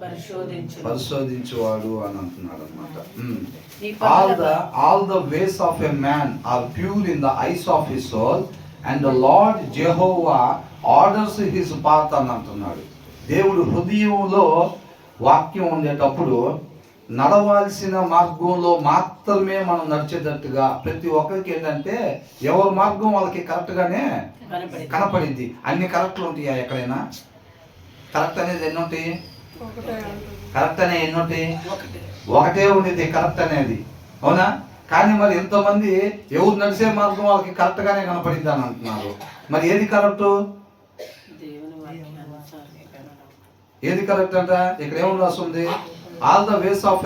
పరిశోధించువాడు అని అంటున్నాడు అనమాట. All the ways of a man are pure in the eyes of his soul and the Lord Jehovah orders his path అని అంటున్నాడు. దేవుడు హృదయంలో వాక్యం ఉండేటప్పుడు నడవాల్సిన మార్గంలో మాత్రమే మనం నడిచేటట్టుగా ప్రతి ఒక్కరికి ఏంటంటే ఎవరి మార్గం వాళ్ళకి కరెక్ట్గానే కనపడింది. అన్ని కరెక్ట్లు ఉంటాయా ఎక్కడైనా? కరెక్ట్ అనేది ఎన్ని ఉంటాయి? కరెక్ట్ అనేది ఎన్ని ఉంటాయి? ఒకటే ఉండేది కరెక్ట్ అనేది, అవునా? కానీ మరి ఎంతోమంది ఎవరు నడిచే మార్గం వాళ్ళకి కరెక్ట్గానే కనపడింది అని అంటున్నారు. మరి ఏది కరెక్ట్? ఏది కరెక్ట్ అంట? ఇక్కడ ఏమని రాస్తుంది? All the ways of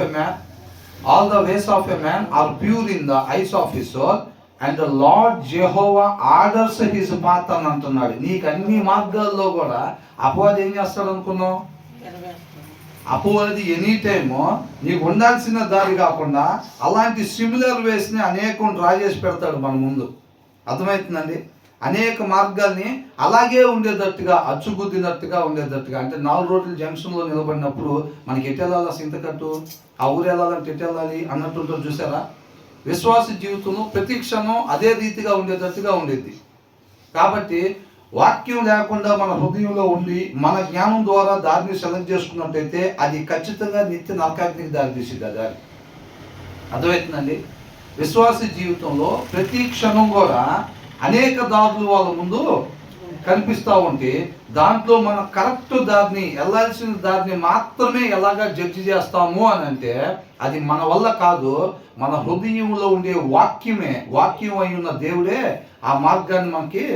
a man are pure in the eyes of his soul and the Lord Jehovah orders his path అని అంటున్నాడు. నీకు అన్ని మార్గాల్లో కూడా అపవాది ఏం చేస్తాడు అనుకున్నావు? అపవాది ఎనీ టైము నీకు ఉండాల్సిన దారి కాకుండా అలాంటి సిమిలర్ వేస్ని అనేకం డ్రా చేసి పెడతాడు మన ముందు. అర్థమవుతుందండి? అనేక మార్గాల్ని అలాగే ఉండేటట్టుగా, అచ్చుగుద్దినట్టుగా ఉండేటట్టుగా. అంటే 4 రోడ్ల జంక్షన్లో నిలబడినప్పుడు మనకి ఎటు వెళ్ళాలి, సింతకట్టు ఆ ఊరు వెళ్ళాలంటే ఎటు వెళ్ళాలి అన్నట్టు చూసారా? విశ్వాస జీవితంలో ప్రతి క్షణం అదే రీతిగా ఉండేటట్టుగా ఉండేది. కాబట్టి వాక్యం లేకుండా మన హృదయంలో ఉండి మన జ్ఞానం ద్వారా దారిని సెలెక్ట్ చేసుకున్నట్టయితే అది ఖచ్చితంగా నిత్య నరకాగ్నికి దారి తీసేది. దారి అర్థమవుతుందండి? విశ్వాస జీవితంలో ప్రతి క్షణం కూడా అనేక దారులు వాళ్ళ ముందు కనిపిస్తూ ఉంటే దాంట్లో మన కరెక్ట్ దారిని, వెళ్ళాల్సిన దారిని మాత్రమే ఎలాగా జడ్జి చేస్తాము అని అంటే అది మన వల్ల కాదు. మన హృదయంలో ఉండే వాక్యం అయి ఉన్న దేవుడే ఆ మార్గాన్ని మనకి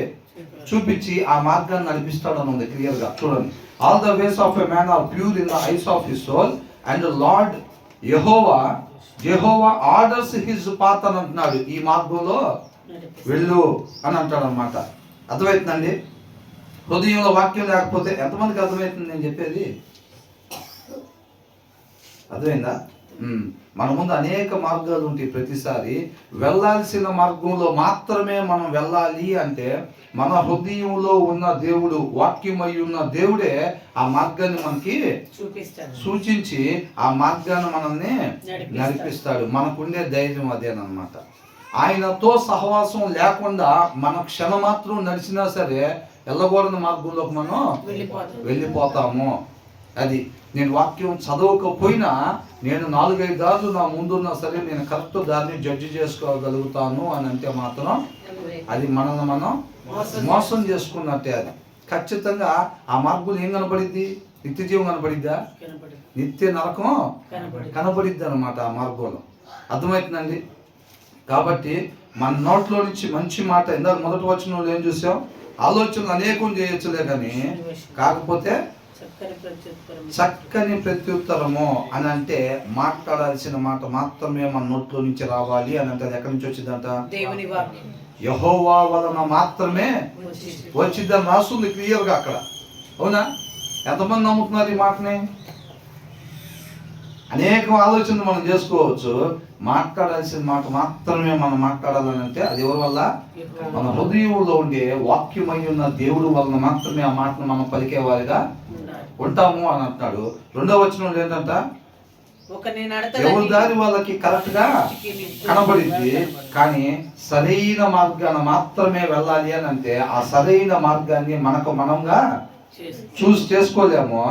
చూపించి ఆ మార్గాన్ని నడిపిస్తాడు అని ఉంది క్లియర్గా. చూడండి, all the ways of a man are pure in the eyes of his soul and Lord Jehovah orders his path అని అంటున్నాడు. ఈ మార్గంలో వెళ్ళు అని అంటాడు అనమాట. అర్థమవుతుందండి? హృదయంలో వాక్యం లేకపోతే ఎంతమందికి అర్థమవుతుంది నేను చెప్పేది? అర్థమైందా? మన ముందు అనేక మార్గాలు ఉంటాయి. ప్రతిసారి వెళ్ళాల్సిన మార్గంలో మాత్రమే మనం వెళ్ళాలి అంటే మన హృదయంలో ఉన్న దేవుడు, వాక్యమై ఉన్న దేవుడే ఆ మార్గాన్ని మనకి సూచించి ఆ మార్గాన్ని మనల్ని నడిపిస్తాడు. మనకుండే ధైర్యం అదేనమాట. ఆయనతో సహవాసం లేకుండా మన క్షణమాత్రం నడిచినా సరే వెళ్ళకూడని మార్గంలోకి మనం వెళ్ళిపోతాము. అది నేను వాక్యం చదవకపోయినా నేను 4-5 దారులు నా ముందున్నా సరే నేను కరెక్ట్ దారిని జడ్జి చేసుకోగలుగుతాను అని అంటే మాత్రం అది మనల్ని మనం మోసం చేసుకున్నట్టే. అది ఖచ్చితంగా ఆ మార్గంలో ఏం కనపడిద్ది? నిత్య జీవం కనపడిద్దా? నిత్య నరకం కనపడిద్ది అనమాట ఆ మార్గంలో. అర్థమవుతుందండి? కాబట్టి మన నోట్లో నుంచి మంచి మాట, ఇందాక మొదటి వచనంలో ఏం చూసాం? ఆలోచనలు అనేకం చేయొచ్చులే కానీ కాకపోతే చక్కని ప్రత్యుత్తరము అని అంటే మాట్లాడాల్సిన మాట మాత్రమే మన నోట్లో నుంచి రావాలి అని అంటే అది ఎక్కడి నుంచి వచ్చిందంట? యెహోవా వలన మాత్రమే వచ్చిందని రాస్తుంది క్లియర్గా అక్కడ. అవునా? ఎంతమంది నమ్ముతున్నారు ఈ మాటని? అనేక ఆలోచనలు మనం చేసుకోవచ్చు. మాట్లాడాల్సిన మాట మాత్రమే మనం మాట్లాడాలని అంటే అది ఎవరి వల్ల? మన హృదయంలో ఉండే వాక్యమై ఉన్న దేవుడు వలన మాత్రమే ఆ మాటను మనం పలికేవారిగా ఉంటాము అని అంటున్నాడు. 2వ వచనంలో ఏంటంట? ఎవరి దారి వాళ్ళకి కరెక్ట్ గా కనబడింది, కానీ సరైన మార్గాన్ని మాత్రమే వెళ్ళాలి అని అంటే ఆ సరైన మార్గాన్ని మనంగా చూసి చేసుకోలేము.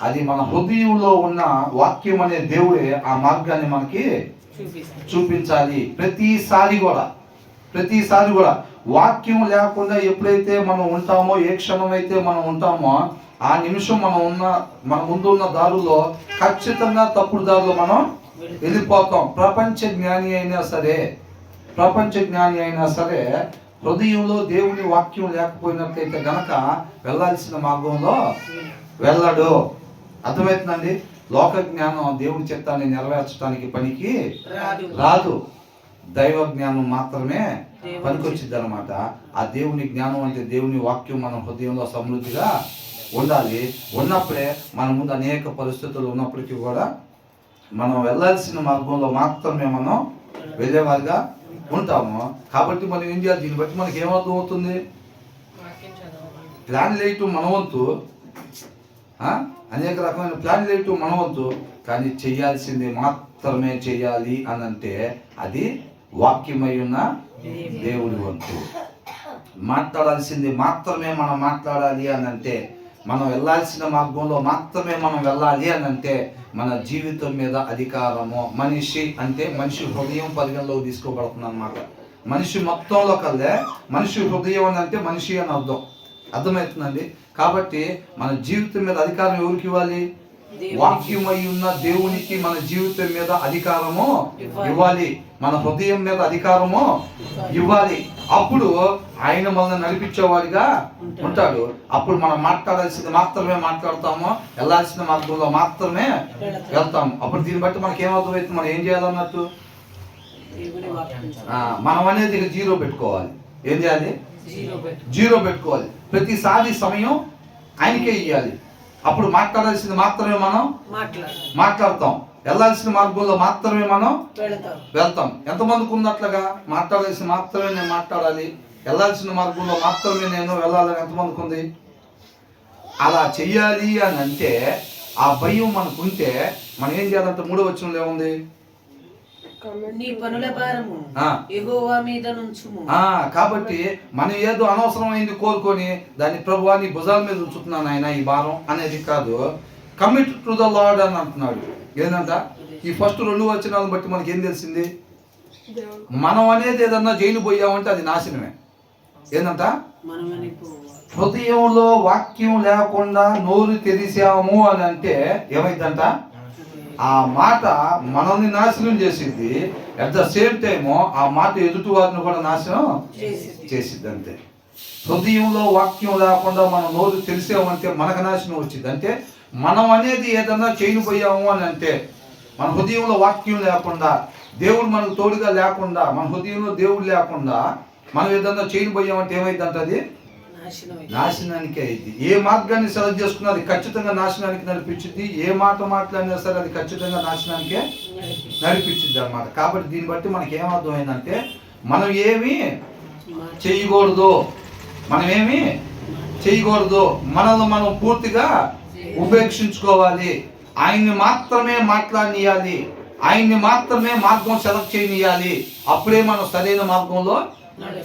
అది మన హృదయంలో ఉన్న వాక్యం అనే దేవుడే ఆ మార్గాన్ని మనకి చూపించాలి. ప్రతిసారి కూడా వాక్యం లేకుండా ఎప్పుడైతే మనం ఉంటామో, ఏ క్షణం అయితే మనం ఉంటామో ఆ నిమిషం మన ముందున్న దారుల్లో ఖచ్చితంగా తప్పుడు దారులు మనం వెళ్ళిపోతాం. ప్రపంచ జ్ఞాని అయినా సరే హృదయంలో దేవుని వాక్యం లేకపోయినట్లయితే గనక వెళ్ళాల్సిన మార్గంలో వెళ్ళడు. అర్థమవుతుందండి? లోక జ్ఞానం దేవుని చిత్తాన్ని నెరవేర్చడానికి పనికి రాదు. దైవ జ్ఞానం మాత్రమే పనికొచ్చిద్ది అనమాట. ఆ దేవుని జ్ఞానం అంటే దేవుని వాక్యం మన హృదయంలో సమృద్ధిగా ఉండాలి. ఉన్నప్పుడే మన ముందు అనేక పరిస్థితులు ఉన్నప్పటికీ కూడా మనం వెళ్ళాల్సిన మార్గంలో మాత్రమే మనం వెళ్ళేవారిగా ఉంటాము. కాబట్టి మనం ఏం చేయాలి? దీన్ని బట్టి మనకి ఏమర్థం అవుతుంది? ప్లాన్ లేయటం మన వంతు, అనేక రకమైన ప్లాన్ లేటు మనవద్దు, కానీ చెయ్యాల్సింది మాత్రమే చెయ్యాలి అని అంటే అది వాక్యమై ఉన్న దేవుడి వంతు. మాట్లాడాల్సింది మాత్రమే మనం మాట్లాడాలి అని అంటే, మనం వెళ్ళాల్సిన మార్గంలో మాత్రమే మనం వెళ్ళాలి అని అంటే మన జీవితం మీద అధికారము. మనిషి అంటే మనిషి హృదయం పరిగణలోకి తీసుకోబడుతుంది అన్నమాట. మనిషి మొత్తంలో కల్లా మనిషి హృదయం అని అంటే మనిషి అని అర్థమవుతుందండి. కాబట్టి మన జీవితం మీద అధికారం ఎవరికి ఇవ్వాలి? వాక్యమై ఉన్న దేవునికి మన జీవితం మీద అధికారము ఇవ్వాలి, మన హృదయం మీద అధికారము ఇవ్వాలి. అప్పుడు ఆయన మనల్ని నడిపించేవాడిగా ఉంటాడు. అప్పుడు మనం మాట్లాడాల్సింది మాత్రమే మాట్లాడతాము, వెళ్ళాల్సిన మార్గంలో మాత్రమే వెళ్తాము. అప్పుడు దీన్ని బట్టి మనకి ఏమర్థమవుతుంది, మనం ఏం చేయాలన్నట్టు? మనం అనేది జీరో పెట్టుకోవాలి. ఏం చేయాలి? జీరో పెట్టుకోవాలి. ప్రతిసారి సమయం ఆయనకే ఇవ్వాలి. అప్పుడు మాట్లాడాల్సింది మాత్రమే మనం మాట్లాడతాం, వెళ్ళాల్సిన మార్గంలో మాత్రమే మనం వెళ్తాం. ఎంతమందికి ఉంది అట్లాగా? మాట్లాడాల్సిన మాత్రమే నేను మాట్లాడాలి, వెళ్ళాల్సిన మార్గంలో మాత్రమే నేను వెళ్ళాలని ఎంతమందికి ఉంది? అలా చెయ్యాలి అని అంటే ఆ భయం మనకుంటే మనం ఏం చేయాలంటే 3వ వచనంలో ఏముంది? నీ పనుల భారము యెహోవా మీద నుంచుము. కాబట్టి మనం ఏదో అనవసరమైంది కోరుకొని దాన్ని ప్రభువా నీ భుజాల మీద ఉంచుతున్నాను ఆయన ఈ భారం అనేది కాదు. కమిట్ టు ద లార్డ్ అని అంటున్నాడు. ఏంటంట? ఈ ఫస్ట్ 2 వచనాలను బట్టి మనకి ఏం తెలిసింది? మనం అనేది ఏదన్నా జైలు పోయామంటే అది నాశనమే. ఏంటంట? హృదయంలో వాక్యం లేకుండా నోరు తెరిసాము అని అంటే ఏమైందంట? ఆ మాట మనల్ని నాశనం చేసింది. అట్ ద సేమ్ టైము ఆ మాట ఎదుటి వారిని కూడా నాశనం చేసిద్ది. అంతే. హృదయంలో వాక్యం లేకుండా మనం నోరు తెలిసామంటే మనకు నాశనం వచ్చింది. అంటే మనం అనేది ఏదన్నా చేయనిపోయాము అని అంటే, మన హృదయంలో వాక్యం లేకుండా, దేవుడు మనకు తోడుగా లేకుండా, మన హృదయంలో దేవుడు లేకుండా మనం ఏదన్నా చేయనిపోయామంటే ఏమైందంటే అది నాశనానికి అయింది. ఏ మార్గాన్ని సెలెక్ట్ చేసుకున్నా అది ఖచ్చితంగా నాశనానికి నడిపించింది. ఏ మాట మాట్లాడినా సరే అది ఖచ్చితంగా నాశనానికే నడిపించింది అన్నమాట. కాబట్టి దీన్ని బట్టి మనకి ఏమర్థమైందంటే మనం ఏమీ చేయకూడదు, మనల్ని మనం పూర్తిగా ఉపేక్షించుకోవాలి. ఆయన్ని మాత్రమే మాట్లాడనియాలి, ఆయన్ని మాత్రమే మార్గం సెలెక్ట్ చేయనియాలి. అప్పుడే మనం సరైన మార్గంలో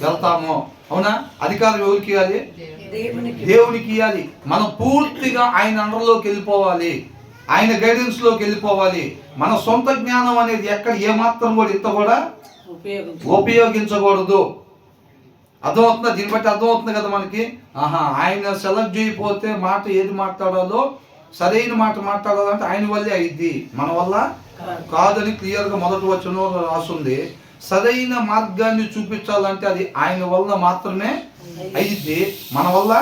వెళ్తాము. అవునా? అధికారం ఎవరికి ఇవ్వాలి? దేవునికి ఇవ్వాలి. మనం పూర్తిగా ఆయన అండర్లోకి వెళ్ళిపోవాలి, ఆయన గైడెన్స్ లోకి వెళ్ళిపోవాలి. మన సొంత జ్ఞానం అనేది ఎక్కడ ఏమాత్రం కూడా ఇంత కూడా ఉపయోగించకూడదు. అర్థమవుతుందా? దీన్ని బట్టి అర్థమవుతుంది కదా మనకి. ఆయన సెలెక్ట్ చేయకపోతే మాట ఏది మాట్లాడాలో, సరైన మాట మాట్లాడాలంటే ఆయన వల్లే అయింది, మన వల్ల కాదని క్లియర్గా మొదటి వచనంలో రాస్తుంది. సరైన మార్గాన్ని చూపించాలంటే అది ఆయన వల్ల మాత్రమే అయ్యిద్ది, మన వల్ల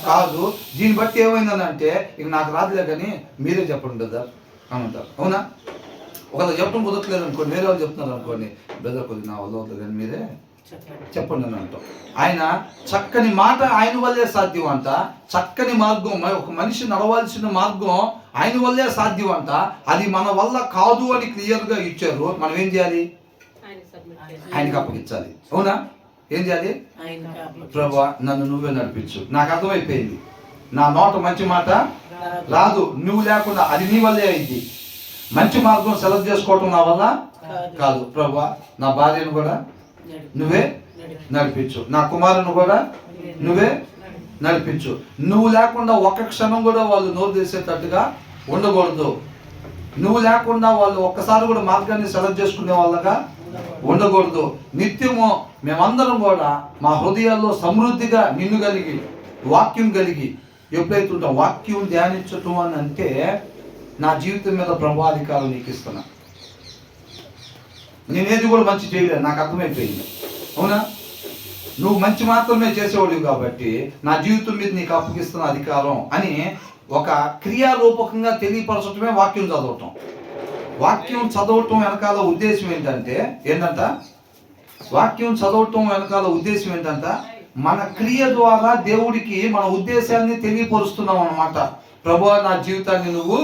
కాదు. దీన్ని బట్టి ఏమైందంటే ఇక నాకు రాదులే కానీ మీరే చెప్పండి బ్రదర్ అని అంటారు. అవునా? ఒకళ్ళు చెప్పడం కుదరట్లేదు అనుకోండి, వేరే వాళ్ళు చెప్తున్నారు అనుకోండి, బ్రదర్ కొద్ది నా వల్ల అవుతుంది కానీ మీరే చెప్పండి అని అంటాం. ఆయన చక్కని మాట ఆయన వల్లే సాధ్యం అంట. చక్కని మార్గం, ఒక మనిషి నడవాల్సిన మార్గం ఆయన వల్లే సాధ్యం అంట. అది మన వల్ల కాదు అని క్లియర్గా ఇచ్చారు. మనం ఏం చేయాలి? ఆయనకి అప్పగించాలి. అవునా? ఏం చేయాలి? ప్రభువా నన్ను నువ్వే నడిపించు. నాకు అర్థమైపోయింది, నా నోట మంచి మాట రాదు, నువ్వు లేకుండా అది నీ వల్లే అయింది. మంచి మార్గం సెలెక్ట్ చేసుకోవటం నా వల్ల కాదు. ప్రభువా నా భార్యను కూడా నువ్వే నడిపించు, నా కుమారుని కూడా నువ్వే నడిపించు. నువ్వు లేకుండా ఒక్క క్షణం కూడా వాళ్ళు నోరు తెరిసేటట్టుగా ఉండకూడదు. నువ్వు లేకుండా వాళ్ళు ఒక్కసారి కూడా మార్గాన్ని సెలెక్ట్ చేసుకునే వాళ్ళగా ఉండకూడదు. నిత్యము మేమందరం కూడా మా హృదయాల్లో సమృద్ధిగా నిన్ను కలిగి, వాక్యం కలిగి ఎప్పుడైతే ఉంటాం, వాక్యం ధ్యానించటం అని అంటే నా జీవితం మీద ప్రభాధికారం నీకు ఇస్తున్నా. నేనేది కూడా మంచి చేయలేదు, నాకు అర్థమైపోయింది. అవునా? నువ్వు మంచి మాత్రమే చేసేవాడివి కాబట్టి నా జీవితం మీద నీకు అప్పగిస్తున్న అధికారం అని ఒక క్రియారూపకంగా తెలియపరచటమే వాక్యం చదవటం. వాక్యం చదవటం వెనకాల ఉద్దేశం ఏంటంటే వాక్యం చదవటం వెనకాల ఉద్దేశం ఏంటంట, మన క్రియ ద్వారా దేవుడికి మన ఉద్దేశాన్ని తెలియపరుస్తున్నాం అన్నమాట. ప్రభువా నా జీవితాన్ని నువ్వు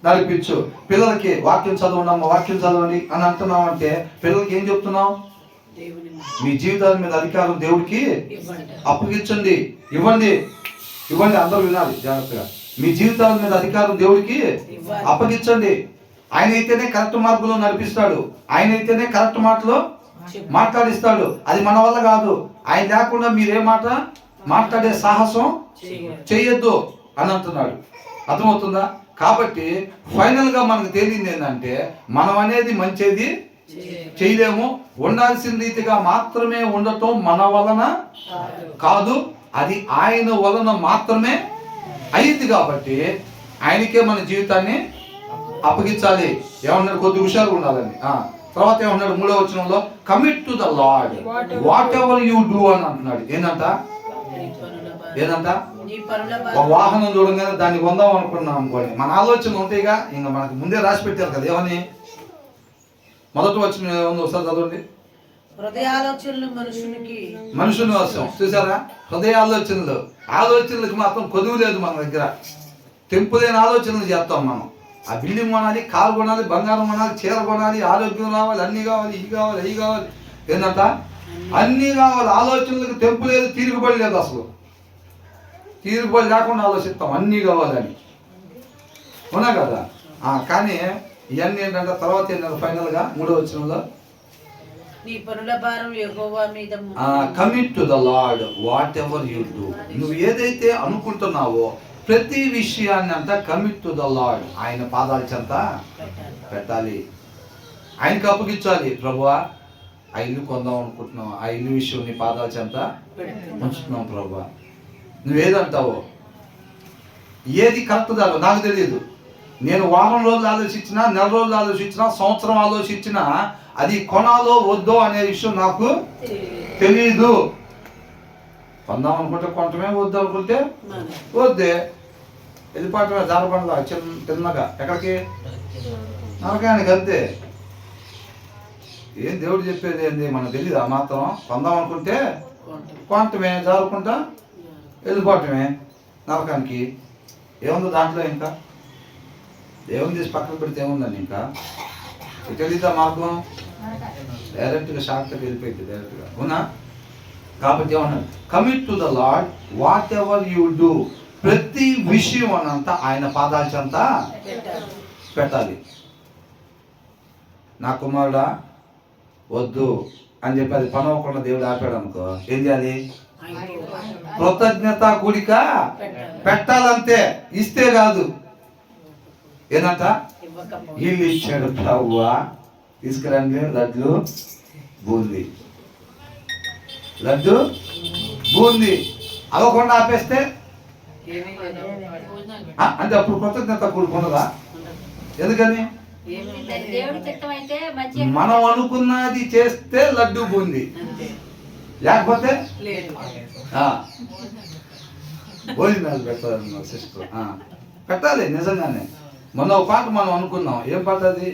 నడిపించు. పిల్లలకి వాక్యం చదవండి, వాక్యం చదవండి అని అంటున్నావు అంటే పిల్లలకి ఏం చెప్తున్నావు? మీ జీవితాల మీద అధికారం దేవుడికి అప్పగించండి, ఇవ్వండి. అందరూ వినాలి జాగ్రత్తగా. మీ జీవితాల మీద అధికారం దేవుడికి అప్పగించండి. ఆయన అయితేనే కరెక్ట్ మార్గంలో నడిపిస్తాడు. ఆయన అయితేనే కరెక్ట్ మాటలో మాట్లాడిస్తాడు. అది మన వల్ల కాదు. ఆయన లేకుండా మీరే మాట మాట్లాడే సాహసం చెయ్యొద్దు అని అంటున్నాడు. అర్థమవుతుందా? కాబట్టి ఫైనల్ గా మనకు తేలింది ఏంటంటే, మనం అనేది మంచిది చేయలేము. ఉండాల్సిన రీతిగా మాత్రమే ఉండటం మన వలన కాదు, అది ఆయన వలన మాత్రమే అయింది. కాబట్టి ఆయనకే మన జీవితాన్ని అప్పగించాలి. ఏమన్నాడు? కొద్ది హుషారుగా ఉండాలని. తర్వాత ఏమన్నాడు? 3వ వచనంలో commit to the lord what ever you do అని అంటున్నాడు. ఏంటంట? ఒక వాహనం చూడగానే దాన్ని కొందాం అనుకున్నాం అనుకోండి, మన ఆలోచన ఉంటాయిగా, ఇంకా మనకు ముందే రాసి పెట్టారు కదా. ఏమని? మొదటి వచ్చిన ఏముంది ఒకసారి చదవండి. మనుషుని వస్తాం చూసారా? హృదయ ఆలోచనలకు మాత్రం కొదువు లేదు మన దగ్గర. తెంపులేని ఆలోచనలు చేస్తాం మనం. ఆ బిల్డింగ్ కొనాలి, కారు కొనాలి, బంగారం కొనాలి, చీర కొనాలి, ఆరోగ్యం రావాలి, అన్ని కావాలి, ఇవి కావాలి, అవి కావాలి. ఏంటంట? అన్నీ కావాలి. ఆలోచనలకు తెంపు లేదు, తీరుబడి లేదు. అసలు తీరుబడి లేకుండా ఆలోచిస్తాం అన్నీ కావాలని. అవునా కదా? కానీ ఇవన్నీ ఏంటంటే తర్వాత ఏంటంటే ఫైనల్గా 3వ వచనంలో commit to the lord what ever you do. నువ్వు ఏదైతే అనుకుంటున్నావో ప్రతి విషయాన్ని అంతా కమిట్ టు ద లార్డ్, ఆయన పాదాల చెంత పెట్టాలి. ఆయనకి అప్పగించాలి. ప్రభువా, ఆ ఇల్లు కొందాం అనుకుంటున్నావు, ఆ ఇల్లు విషయం నీ పాదాల చెంత ఉంచుతున్నావు ప్రభువా. నువ్వేదంటావో, ఏది కరెక్ట్ దాలో నాకు తెలియదు. నేను వారం రోజులు ఆలోచించినా, నెల రోజులు ఆలోచించినా, సంవత్సరం ఆలోచించినా, అది కొనాలో వద్దో అనే విషయం నాకు తెలియదు. కొందాం అనుకుంటే కొంటమే, వద్దు అనుకుంటే వద్దే. వెళ్ళిపోవటమే జారబండలా తిన్నగా ఎక్కడికి? నరకానికి. అంతే. ఏం దేవుడు చెప్పేది ఏంది మనకు తెలియదు. ఆ మాత్రం కొందాం అనుకుంటే కొంటమే, జారుకుంటా వెళ్ళిపోవటమే నరకానికి. ఏముంది దాంట్లో? ఇంకా దేవుని తీసి పక్కన పెడితే ఏముందండి? ఇంకా తెలియదా మార్గం? డైరెక్ట్గా షార్ట్ కట్ వెళ్ళిపోయింది డైరెక్ట్గా. అవునా? కాబట్టి ఏమన్నా commit to the lord what ever you do. ప్రతి విషయం అనంతా ఆయన పాదాల చెంత పెట్టాలి. నా కుమారుడా వద్దు అని చెప్పి అది పని అవ్వకుండా దేవుడు ఆపాడు అనుకో, ఏం చేయాలి? కృతజ్ఞత కూడిక పెట్టాలంతే, ఇస్తే కాదు. ఏంటంట? ఇల్లు ఇచ్చాడు ప్రభువా, తీసుకురండి లడ్లు బూంది, లడ్డు బూంది అవ్వకుండా ఆపేస్తే అంటే అప్పుడు కృతజ్ఞత కూడుకున్నదా? ఎందుకని? మనం అనుకున్నది చేస్తే లడ్డు బూంది, లేకపోతే భోజనాలు పెట్టాలి. సిస్టర్ పెట్టాలి నిజంగానే. మొన్న ఒక పాట మనం అనుకున్నాం. ఏం పాట అది?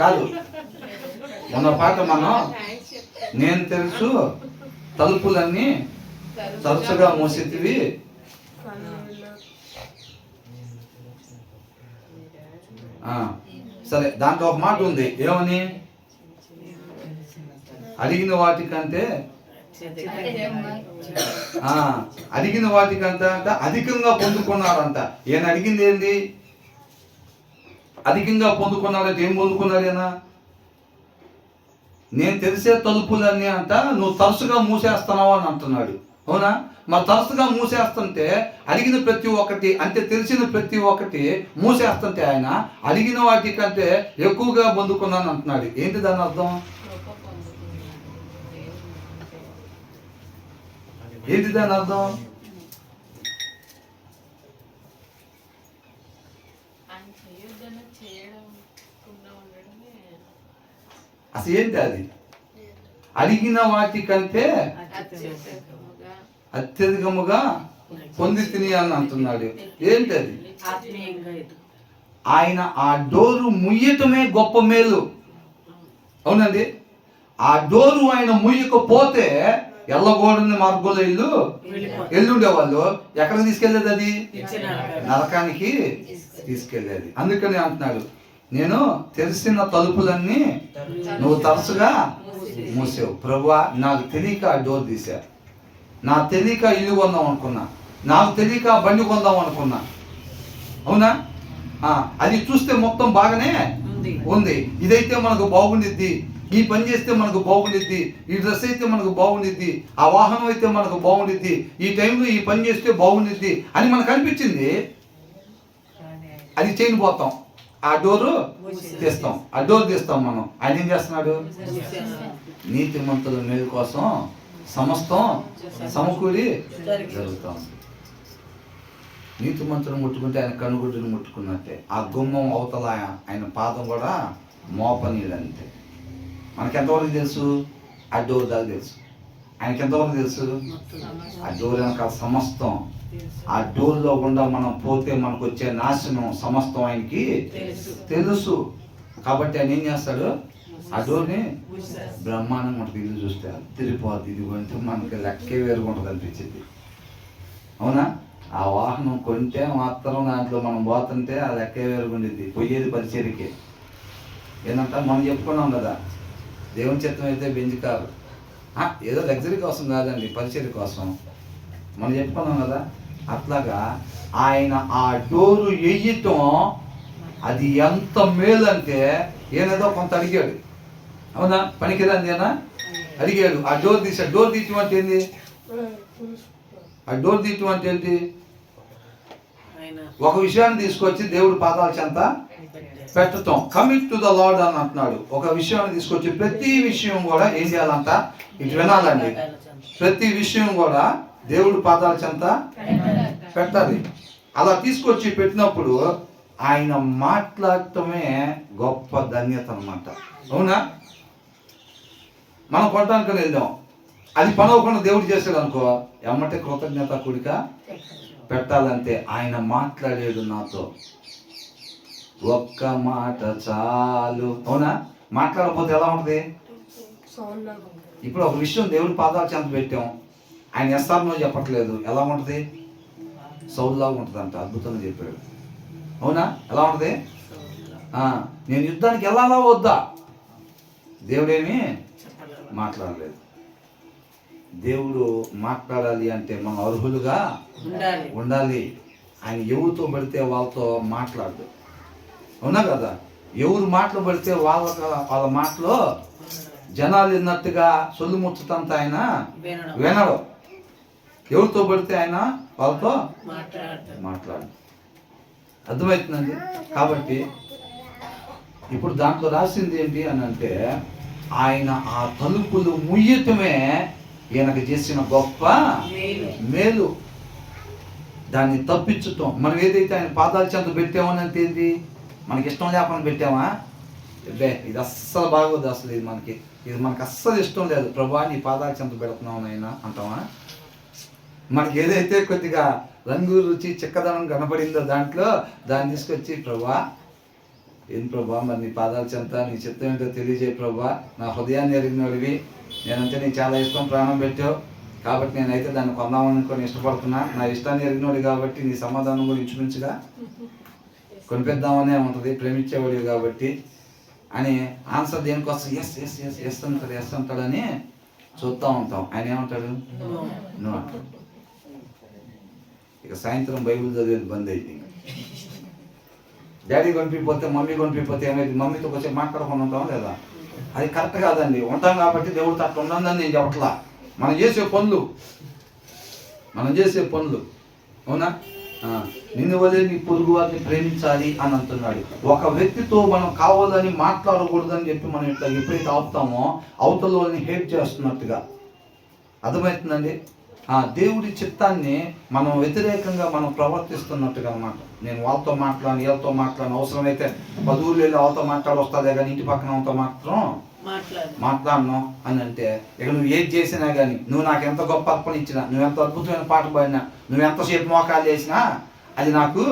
కాదు, మొన్న పాట మనం నేను తెలుసు తలుపులన్నీ తరచుగా మూసేటివి. సరే, దాంట్లో ఒక మాట ఉంది. ఏమని? అడిగిన వాటికంటే అడిగిన వాటికంట అంట అధికంగా పొందుకున్నారంట. ఈయన అడిగింది ఏంది? అధికంగా పొందుకున్నాడంటే ఏం పొందుకున్నాడేనా? నేను తెలిసే తలుపులన్నీ అంట నువ్వు తరచుగా మూసేస్తున్నావు అని అంటున్నాడు. అవునా? మరి తరచుగా మూసేస్తుంటే అడిగిన ప్రతి ఒక్కటి అంటే తెలిసిన ప్రతి ఒక్కటి మూసేస్తుంటే ఆయన అడిగిన వాటికంటే ఎక్కువగా పొందుకున్నాను అంటున్నాడు. ఏంటి దాని అర్థం? ఏంటి దాని అర్థం? అసలు ఏంటి అది? అడిగిన వాటికంటే అత్యధికముగా పొంది తిని అని అంటున్నాడు. ఏంటి అది? ఆయన ఆ డోరు ముయ్యటమే గొప్ప మేలు. అవునండి. ఆ డోరు ఆయన ముయ్యకపోతే ఎల్లగోడని మార్గంలో ఎల్లుండేవాళ్ళు. ఎక్కడికి తీసుకెళ్లేది? అది నరకానికి తీసుకెళ్లేది. అందుకని అంటున్నాడు, నేను తెలిసిన తలుపులన్నీ నువ్వు తరచుగా మూసావు ప్రభువా, నాకు తెలియక ఆ డోర్ తీశా. నా తెలియక ఇల్లు కొందాం అనుకున్నా, నాకు తెలియక బండి కొందాం అనుకున్నా. అవునా? అది చూస్తే మొత్తం బాగానే ఉంది. ఇదైతే మనకు బాగుండిద్ది, ఈ పని చేస్తే మనకు బాగుండిద్ది, ఈ డ్రెస్ అయితే మనకు బాగుండిద్ది, ఆ వాహనం అయితే మనకు బాగుండిద్ది, ఈ టైంలో ఈ పని చేస్తే బాగుండిద్ది అని మనకు అనిపించింది. అది చేయని పోతాం, ఆ డోరు తీస్తాం, ఆ డోర్ తీస్తాం. మనం ఆయన ఏం చేస్తున్నాడు? నీతిమంతుల మేలు కోసం సమస్తం సమకూడి జరుగుతాం. నీతిమంతులను ముట్టుకుంటే ఆయన కనుగుడ్డును ముట్టుకున్నట్టే. ఆ గుమ్మం అవతల ఆయన పాదం కూడా మోపనీళ్ళంతే. మనకి ఎంతవరకు తెలుసు? ఆ డోర్ దాకా తెలుసు. ఆయనకి ఎంతవరకు తెలుసు? ఆ డోర్ వెనకాల సమస్తం. ఆ డోర్లో గుండా మనం పోతే మనకు వచ్చే నాశనం సమస్తం ఆయనకి తెలుసు. కాబట్టి ఆయన ఏం చేస్తాడు? ఆ డోర్ని బ్రహ్మాండంగా ఉంటుంది. ఇల్లు చూస్తే తిరిగిపోద్ది. ఇది కొంటే మనకి లెక్కే వేరుగుంటుంది అనిపించింది. అవునా? ఆ వాహనం కొంటే మాత్రం దాంట్లో మనం పోతుంటే ఆ లెక్కే వేరుగుండిద్ది. పోయేది పరిచర్యకి. ఏంటంట మనం చెప్పుకున్నాం కదా, దేవుని చిత్తం అయితే బెంజ్ కారు, ఏదో లగ్జరీ కోసం కాదండి, పరిచర్య కోసం మనం చెప్పుకున్నాం కదా. అట్లాగా ఆయన ఆ డోరు వేయటం అది ఎంత మేలు అంటే, ఏనేదో కొంత అడిగాడు. అవునా? పనికిరాందేనా అడిగాడు. ఆ డోర్ తీసాడు. డోర్ తీయటం అంటే ఏంది? ఆ డోర్ తీయటం అంటే ఏంటి? ఒక విషయాన్ని తీసుకొచ్చి దేవుడి పాదాల చెంత పెట్టటం. కమిట్ టు ద లార్డ్ అని అంటున్నాడు. ఒక విషయాన్ని తీసుకొచ్చి ప్రతి విషయం కూడా ఏం చేయాలంట? ఇటు వినాలండి. ప్రతి విషయం కూడా దేవుడి పాదాల చెంత పెట్టాలి. అలా తీసుకొచ్చి పెట్టినప్పుడు ఆయన మాట్లాడటమే గొప్ప ధన్యత అన్నమాట. అవునా? మనం కొట్టడానికి వెళ్దాం, అది పని అవ్వకుండా దేవుడు చేశాడు అనుకో, ఎమ్మటే కృతజ్ఞత కూడిక పెట్టాలంటే ఆయన మాట్లాడాడు నాతో, ఒక్క మాట చాలు. అవునా? మాట్లాడకపోతే ఎలా ఉంటుంది? ఇప్పుడు ఒక విషయం దేవుడి పాదాల చెంత పెట్టాం, ఆయన ఎస్ఆర్నో చెప్పట్లేదు, ఎలా ఉంటుంది? సౌల్లాగా ఉంటుంది అంట. అద్భుతంగా చెప్పాడు. అవునా? ఎలా ఉంటుంది? నేను యుద్ధానికి వెళ్ళాలా వద్దా? దేవుడేమి మాట్లాడలేదు. దేవుడు మాట్లాడాలి అంటే మనం అర్హులుగా ఉండాలి. ఆయన ఎవరితో పడితే వాళ్ళతో మాట్లాడు. అవునా కదా? ఎవరు మాటలు పడితే వాళ్ళ మాటలో జనాలు విన్నట్టుగా సొల్లు ముచ్చటంతా ఆయన వినడు. ఎవరితో పడితే ఆయన వాళ్ళతో మాట్లాడు. అర్థమవుతుందండి? కాబట్టి ఇప్పుడు దాంట్లో రాసింది ఏంటి అని అంటే, ఆయన ఆ తలుపులు ముయ్యటమే ఈయనకు చేసిన గొప్ప మేలు. దాన్ని తప్పించటం. మనం ఏదైతే ఆయన పాదాల చెంత పెట్టామని అంటే ఏంటి? మనకి ఇష్టం లేకుండా పెట్టామా? ఇది అస్సలు బాగోదు, అసలు ఇది మనకి అస్సలు ఇష్టం లేదు, ప్రభా నీ పాదాల చెంత పెడుతున్నావు నాయనా అంటామా? మనకి ఏదైతే కొద్దిగా రంగు రుచి చిక్కదనం కనపడిందో దాన్ని తీసుకొచ్చి, ప్రభా ఏం ప్రభా మరి నీ పాదాల చెంత నీ చిత్తం ఏంటో తెలియజేయ ప్రభా, నా హృదయాన్ని ఎరిగినోడివి, నేనంటే నీకు చాలా ఇష్టం, ప్రాణం పెట్టావు కాబట్టి నేనైతే దాన్ని కొందామనుకొని ఇష్టపడుతున్నా, నా ఇష్టాన్ని ఎరిగినోడు కాబట్టి నీ సమాధానం కూడా ఇంచుమించుగా కొనిపెద్దామనే ఉంటుంది, ప్రేమించేవాడు కాబట్టి అని ఆన్సర్ దేనికోసం ఎస్ అంటాడని చూస్తూ ఉంటాం. ఆయన ఏమంటాడు? నో అంటాడు. ఇక సాయంత్రం బైబిల్ చదివేది బంద్ అయింది. డాడీ కొనిపిపోతే మమ్మీ కొనిపిపోతే ఏమైంది? మమ్మీతో కొంచెం మాట్లాడుకుని ఉంటాం లేదా? అది కరెక్ట్ కాదండి. ఉంటాం కాబట్టి దేవుడితో అట్లా ఉండదని నేను చెప్పట్లా. మనం చేసే పనులు అవునా? నిన్ను వదిలే నీ పొరుగు వారిని ప్రేమించాలి అని అంటున్నాడు. ఒక వ్యక్తితో మనం కావాలని మాట్లాడకూడదని చెప్పి మనం ఇట్లా ఎప్పుడైతే ఆపుతామో అవతల వాళ్ళని హేట్ చేస్తున్నట్టుగా అర్థమవుతుందండి. దేవుడి చిత్తాన్ని మనం వ్యతిరేకంగా మనం ప్రవర్తిస్తున్నట్టుగా అన్నమాట. నేను వాళ్ళతో మాట్లాడను, వీళ్ళతో మాట్లాడను, అవసరమైతే 10 ఊళ్ళు వెళ్ళి వాళ్ళతో వస్తుందే కానీ ఇంటి పక్కన వాళ్ళతో మాత్రం మాట్లాడను అని అంటే, ఇక నువ్వు ఏది చేసినా కానీ, నువ్వు నాకు ఎంత గొప్ప అర్పణ ఇచ్చినా, నువ్వెంత అద్భుతమైన పాట పాడినా, నువ్వెంతసేపు మోకాలు చేసినా, అది నాకు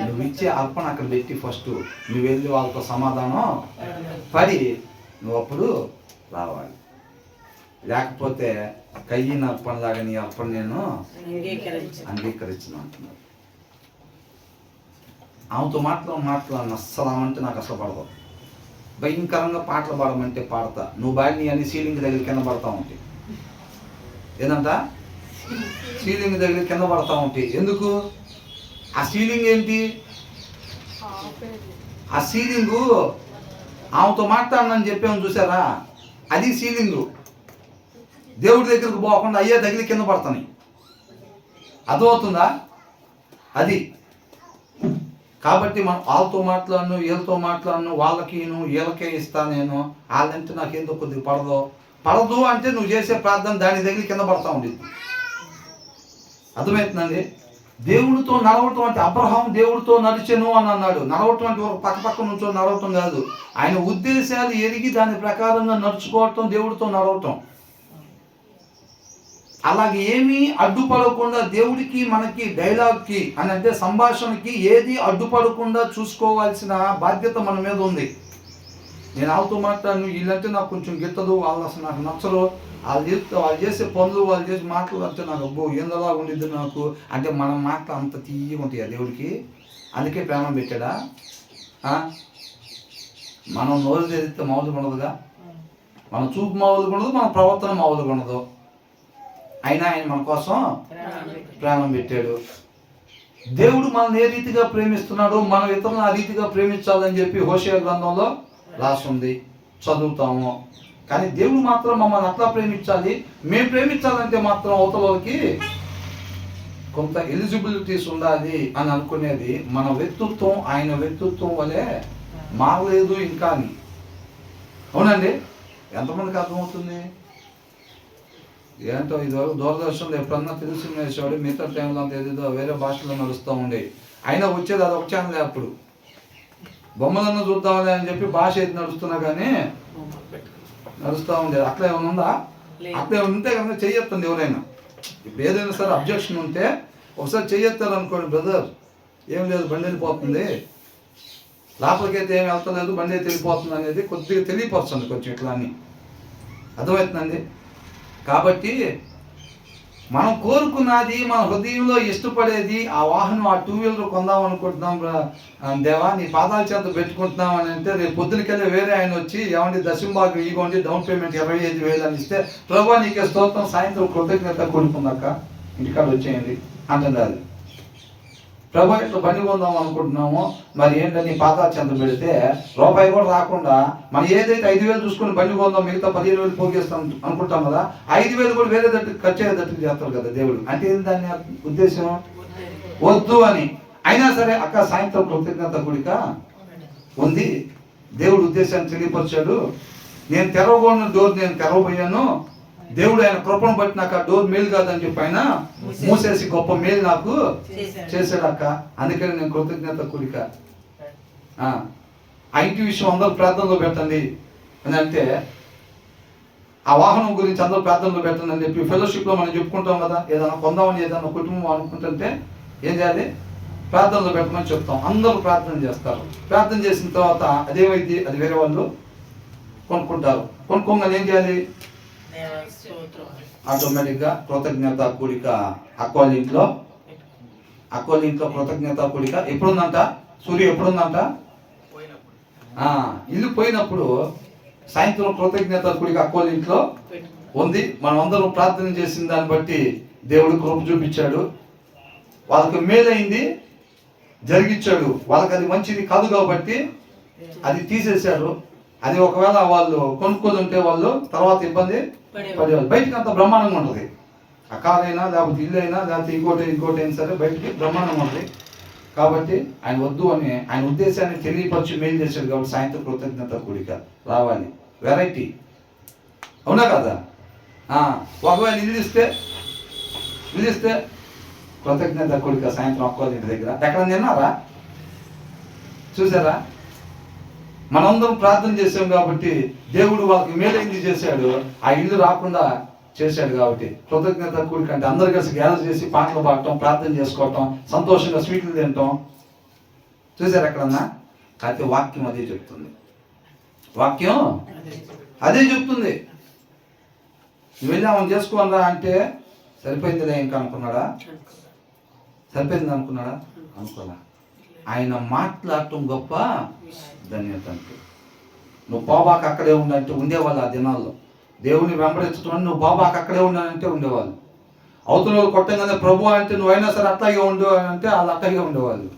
నువ్వు ఇచ్చే అర్పణ అక్కడ పెట్టి ఫస్ట్ నువ్వు వెళ్ళి వాళ్ళతో సమాధానం పడి నువ్వు అప్పుడు రావాలి. లేకపోతే కయ్యిన అర్పణలాగా నీ అర్పణ నేను అంగీకరించను అంటున్నాడు. ఆమెతో మాట్లాడిన అస్సలు అంటే నాకు అసలు పడదు. భయంకరంగా పాటలు పాడమంటే పాడతా, నువ్వు బాగా నీ అన్ని సీలింగ్ దగ్గర కింద పడతా ఉంటాయి. ఏంటంట సీలింగ్ దగ్గర కింద పడతా ఉంటాయి. ఎందుకు? ఆ సీలింగ్ ఏంటి? ఆ సీలింగు ఆమెతో మాట్లాడనని చెప్పాము చూసారా, అది సీలింగు. దేవుడి దగ్గరకు పోకుండా అయ్యే తగిలి కింద పడతాయి. అర్థమవుతుందా? అది కాబట్టి మనం వాళ్ళతో మాట్లాడను, వీళ్ళతో మాట్లాడను, వాళ్ళకిను వీళ్ళకే ఇస్తా నేను, వాళ్ళంటే నాకేందో కొద్దిగా పడదు అంటే నువ్వు చేసే ప్రార్థన దాని దగ్గర కింద పడతా ఉండేది. అర్థమవుతుందండి? దేవుడితో నడవటం అంటే అబ్రహాం దేవుడితో నడిచెను అని అన్నాడు. నడవటం అంటే ఒక పక్క నుంచో నడవటం కాదు, ఆయన ఉద్దేశాలు ఎరిగి దాని ప్రకారంగా నడుచుకోవటం దేవుడితో నడవటం. అలాగే ఏమీ అడ్డుపడకుండా దేవుడికి మనకి డైలాగ్కి అని అంటే సంభాషణకి ఏది అడ్డుపడకుండా చూసుకోవాల్సిన బాధ్యత మన మీద ఉంది. నేను వాళ్ళతో మాట్లాడను, వీళ్ళంటే నాకు కొంచెం గిట్టదు, వాళ్ళు అసలు నాకు నచ్చరు, వాళ్ళు చేసే పనులు వాళ్ళు చేసే మాటలు అంటే నాకు అబ్బో ఏందలా ఉండిద్ది నాకు అంటే మనం మాటలు అంత తీయగా ఉంటాయి దేవుడికి. అందుకే ప్రేమ పెట్టాడా? మనం నోరు తెరిస్తే మామూలుగా ఉండదుగా, మన చూపు మామూలుగా ఉండదు, మన ప్రవర్తన మామూలుగా ఉండదు. అయినా ఆయన మన కోసం ప్రాణం పెట్టాడు. దేవుడు మనల్ని ఏ రీతిగా ప్రేమిస్తున్నాడో మనం ఇతరులను ఆ రీతిగా ప్రేమించాలని చెప్పి హోషేయ గ్రంథంలో రాస్తుంది, చదువుతాము. కానీ దేవుడు మాత్రం మమ్మల్ని అట్లా ప్రేమించాలి, మేము ప్రేమించాలంటే మాత్రం అవతలకి కొంత ఎలిజిబిలిటీస్ ఉండాలి అని అనుకునేది మన వ్యక్తిత్వం ఆయన వ్యక్తిత్వం వలె మారలేదు ఇంకా అని. అవునండి? ఎంతమందికి అర్థమవుతుంది? ఏంటో ఇదివరకు దూరదర్శన్లో ఎప్పుడన్నా తెలుసు వేసేవాడు, మిగతా టైంలో అంత ఏదో వేరే భాషలో నడుస్తూ ఉండే. అయినా వచ్చేది అది ఒక ఛానల్. అప్పుడు బొమ్మలన్నా చూద్దామని అని చెప్పి భాష ఏది నడుస్తున్నా కానీ నడుస్తూ ఉండేది. అట్లా ఏమైనా ఉందా? అట్లా ఉంటే కనుక చెయ్యొద్దండి ఎవరైనా. ఇప్పుడు ఏదైనా సరే అబ్జెక్షన్ ఉంటే ఒకసారి చెయ్యొత్తారు అనుకోండి, బ్రదర్ ఏం లేదు బండి వెళ్ళిపోతుంది, లోపలికైతే ఏమి వెళ్తలేదు, బండి అయితే వెళ్ళిపోతుంది అనేది కొద్దిగా తెలియపరచండి కొంచెం ఇట్లా అని. అర్థమవుతుందండి? కాబట్టి మనం కోరుకున్నది, మన హృదయంలో ఇష్టపడేది, ఆ వాహనం ఆ 2 వీలర్ కొందాం అనుకుంటున్నాం దేవా నీ పాదాల చేత పెట్టుకుంటున్నాం అని అంటే రేపు పొద్దునకెళ్ళి వేరే ఆయన వచ్చి ఏమండి దశంభాగం ఇగోండి డౌన్ పేమెంట్ 25,000 అని ఇస్తే ప్రభా నీకే స్తోత్రం సాయంత్రం కృతజ్ఞత కూడుకుందాక ఇంటికాడ వచ్చేయండి అంటుంది. అది ప్రభా ఇట్లా బండి కొందాం అనుకుంటున్నాము, మరి ఏంటని పాదాల చెంత పెడితే రూపాయి కూడా రాకుండా మనం ఏదైతే 5,000 చూసుకుని బండి కొందాం మిగతా 15,000 పోగేస్తాం అనుకుంటాం కదా, 5,000 కూడా వేరే దట్టుకు ఖర్చు అయ్యేటట్టుకు చేస్తారు కదా దేవుడు. అంటే ఏంటి దాని ఉద్దేశం? వద్దు అని. అయినా సరే అక్క సాయంత్రం కృతజ్ఞత గుడిక ఉంది, దేవుడు ఉద్దేశాన్ని తెలియపరిచాడు, నేను తెరవబోయిన డోర్ నేను తెరవబోయాను, దేవుడు ఆయన కృపను బట్టి నాకు ఆ డోర్ మేలు కాదని చెప్పి ఆయన మూసేసి గొప్ప మేలు నాకు చేశాడు అక్క, అందుకని నేను కృతజ్ఞత కూడిక. ఆ ఇంటి విషయం అందరూ ప్రార్థనలో పెట్టండి అని అంటే, ఆ వాహనం గురించి అందరూ ప్రార్థనలో పెట్టండి అని చెప్పి ఫెలోషిప్లో మనం చెప్పుకుంటాం కదా, ఏదైనా కొందామని ఏదైనా కుటుంబం అనుకుంటుంటే ఏం చేయాలి? ప్రార్థనలో పెట్టమని చెప్తాం. అందరూ ప్రార్థన చేస్తారు. ప్రార్థన చేసిన తర్వాత అదేమైంది, అది వేరే వాళ్ళు కొనుక్కుంటారు. కొనుక్కోగానే ఏం చేయాలి? ఆటోమేటిక్గా కృతజ్ఞత కూడిక అక్కోళ్ళ ఇంట్లో కృతజ్ఞత కూడిక ఎప్పుడుందంట? సూర్య ఎప్పుడుందంట? ఇల్లు పోయినప్పుడు సాయంత్రం కృతజ్ఞత కూడిక అక్కోళ్ళ ఇంట్లో ఉంది. మనం అందరం ప్రార్థన చేసిన దాన్ని బట్టి దేవుడు కృప చూపించాడు, వాళ్ళకి మేలైంది జరిగించాడు. వాళ్ళకి అది మంచిది కాదు కాబట్టి అది తీసేశాడు. అది ఒకవేళ వాళ్ళు కొనుక్కొని ఉంటే వాళ్ళు తర్వాత ఇబ్బంది పడేవాళ్ళు. బయటికి అంత బ్రహ్మాండంగా ఉంటుంది, ఆ కార్ అయినా లేకపోతే ఇల్లు అయినా లేకపోతే ఇంకోటి అయినా సరే బయటికి బ్రహ్మాండంగా ఉంటుంది. కాబట్టి ఆయన వద్దు అని ఆయన ఉద్దేశాన్ని తెలియపరిచి మేలు చేశాడు కాబట్టి సాయంత్రం కృతజ్ఞత కూడిక రావాలి. వెరైటీ, అవునా కదా? ఒకవేళ నిలిస్తే కృతజ్ఞత కూడిక సాయంత్రం ఒక్కోళ్ళ ఇంటి దగ్గర ఎక్కడ తిన్నారా? చూసారా? మనందరం ప్రార్థన చేసాం కాబట్టి దేవుడు వాళ్ళకి మేలైంది చేశాడు, ఆ ఇల్లు రాకుండా చేశాడు. కాబట్టి కృతజ్ఞత కూడిక అంటే అందరు కలిసి గ్యాదర్ చేసి పాటలు పాడటం, ప్రార్థన చేసుకోవటం, సంతోషంగా స్వీట్లు తినటం. చూసారు ఎక్కడన్నా? అయితే వాక్యం అదే చెప్తుంది. వాక్యం అదే చెప్తుంది. నువ్వు వెళ్ళి ఆమెను చేసుకోనరా అంటే సరిపోయిందిలే ఇంకా అనుకున్నాడా? సరిపోయింది అనుకున్నాడా? అనుకోలే. ఆయన మాట్లాడటం గొప్ప ధన్యత. అంటే నువ్వు బాబాకి అక్కడే ఉండంటే ఉండేవాళ్ళు. ఆ దినాల్లో దేవుని వెంబడించడం నువ్వు బాబాకి అక్కడే ఉండాలంటే ఉండేవాళ్ళు. అవతల వాళ్ళు కొట్టంగానే ప్రభు అంటే నువ్వైనా సరే అట్లాగే ఉండు అని అంటే వాళ్ళు అట్లాగే ఉండేవాళ్ళు.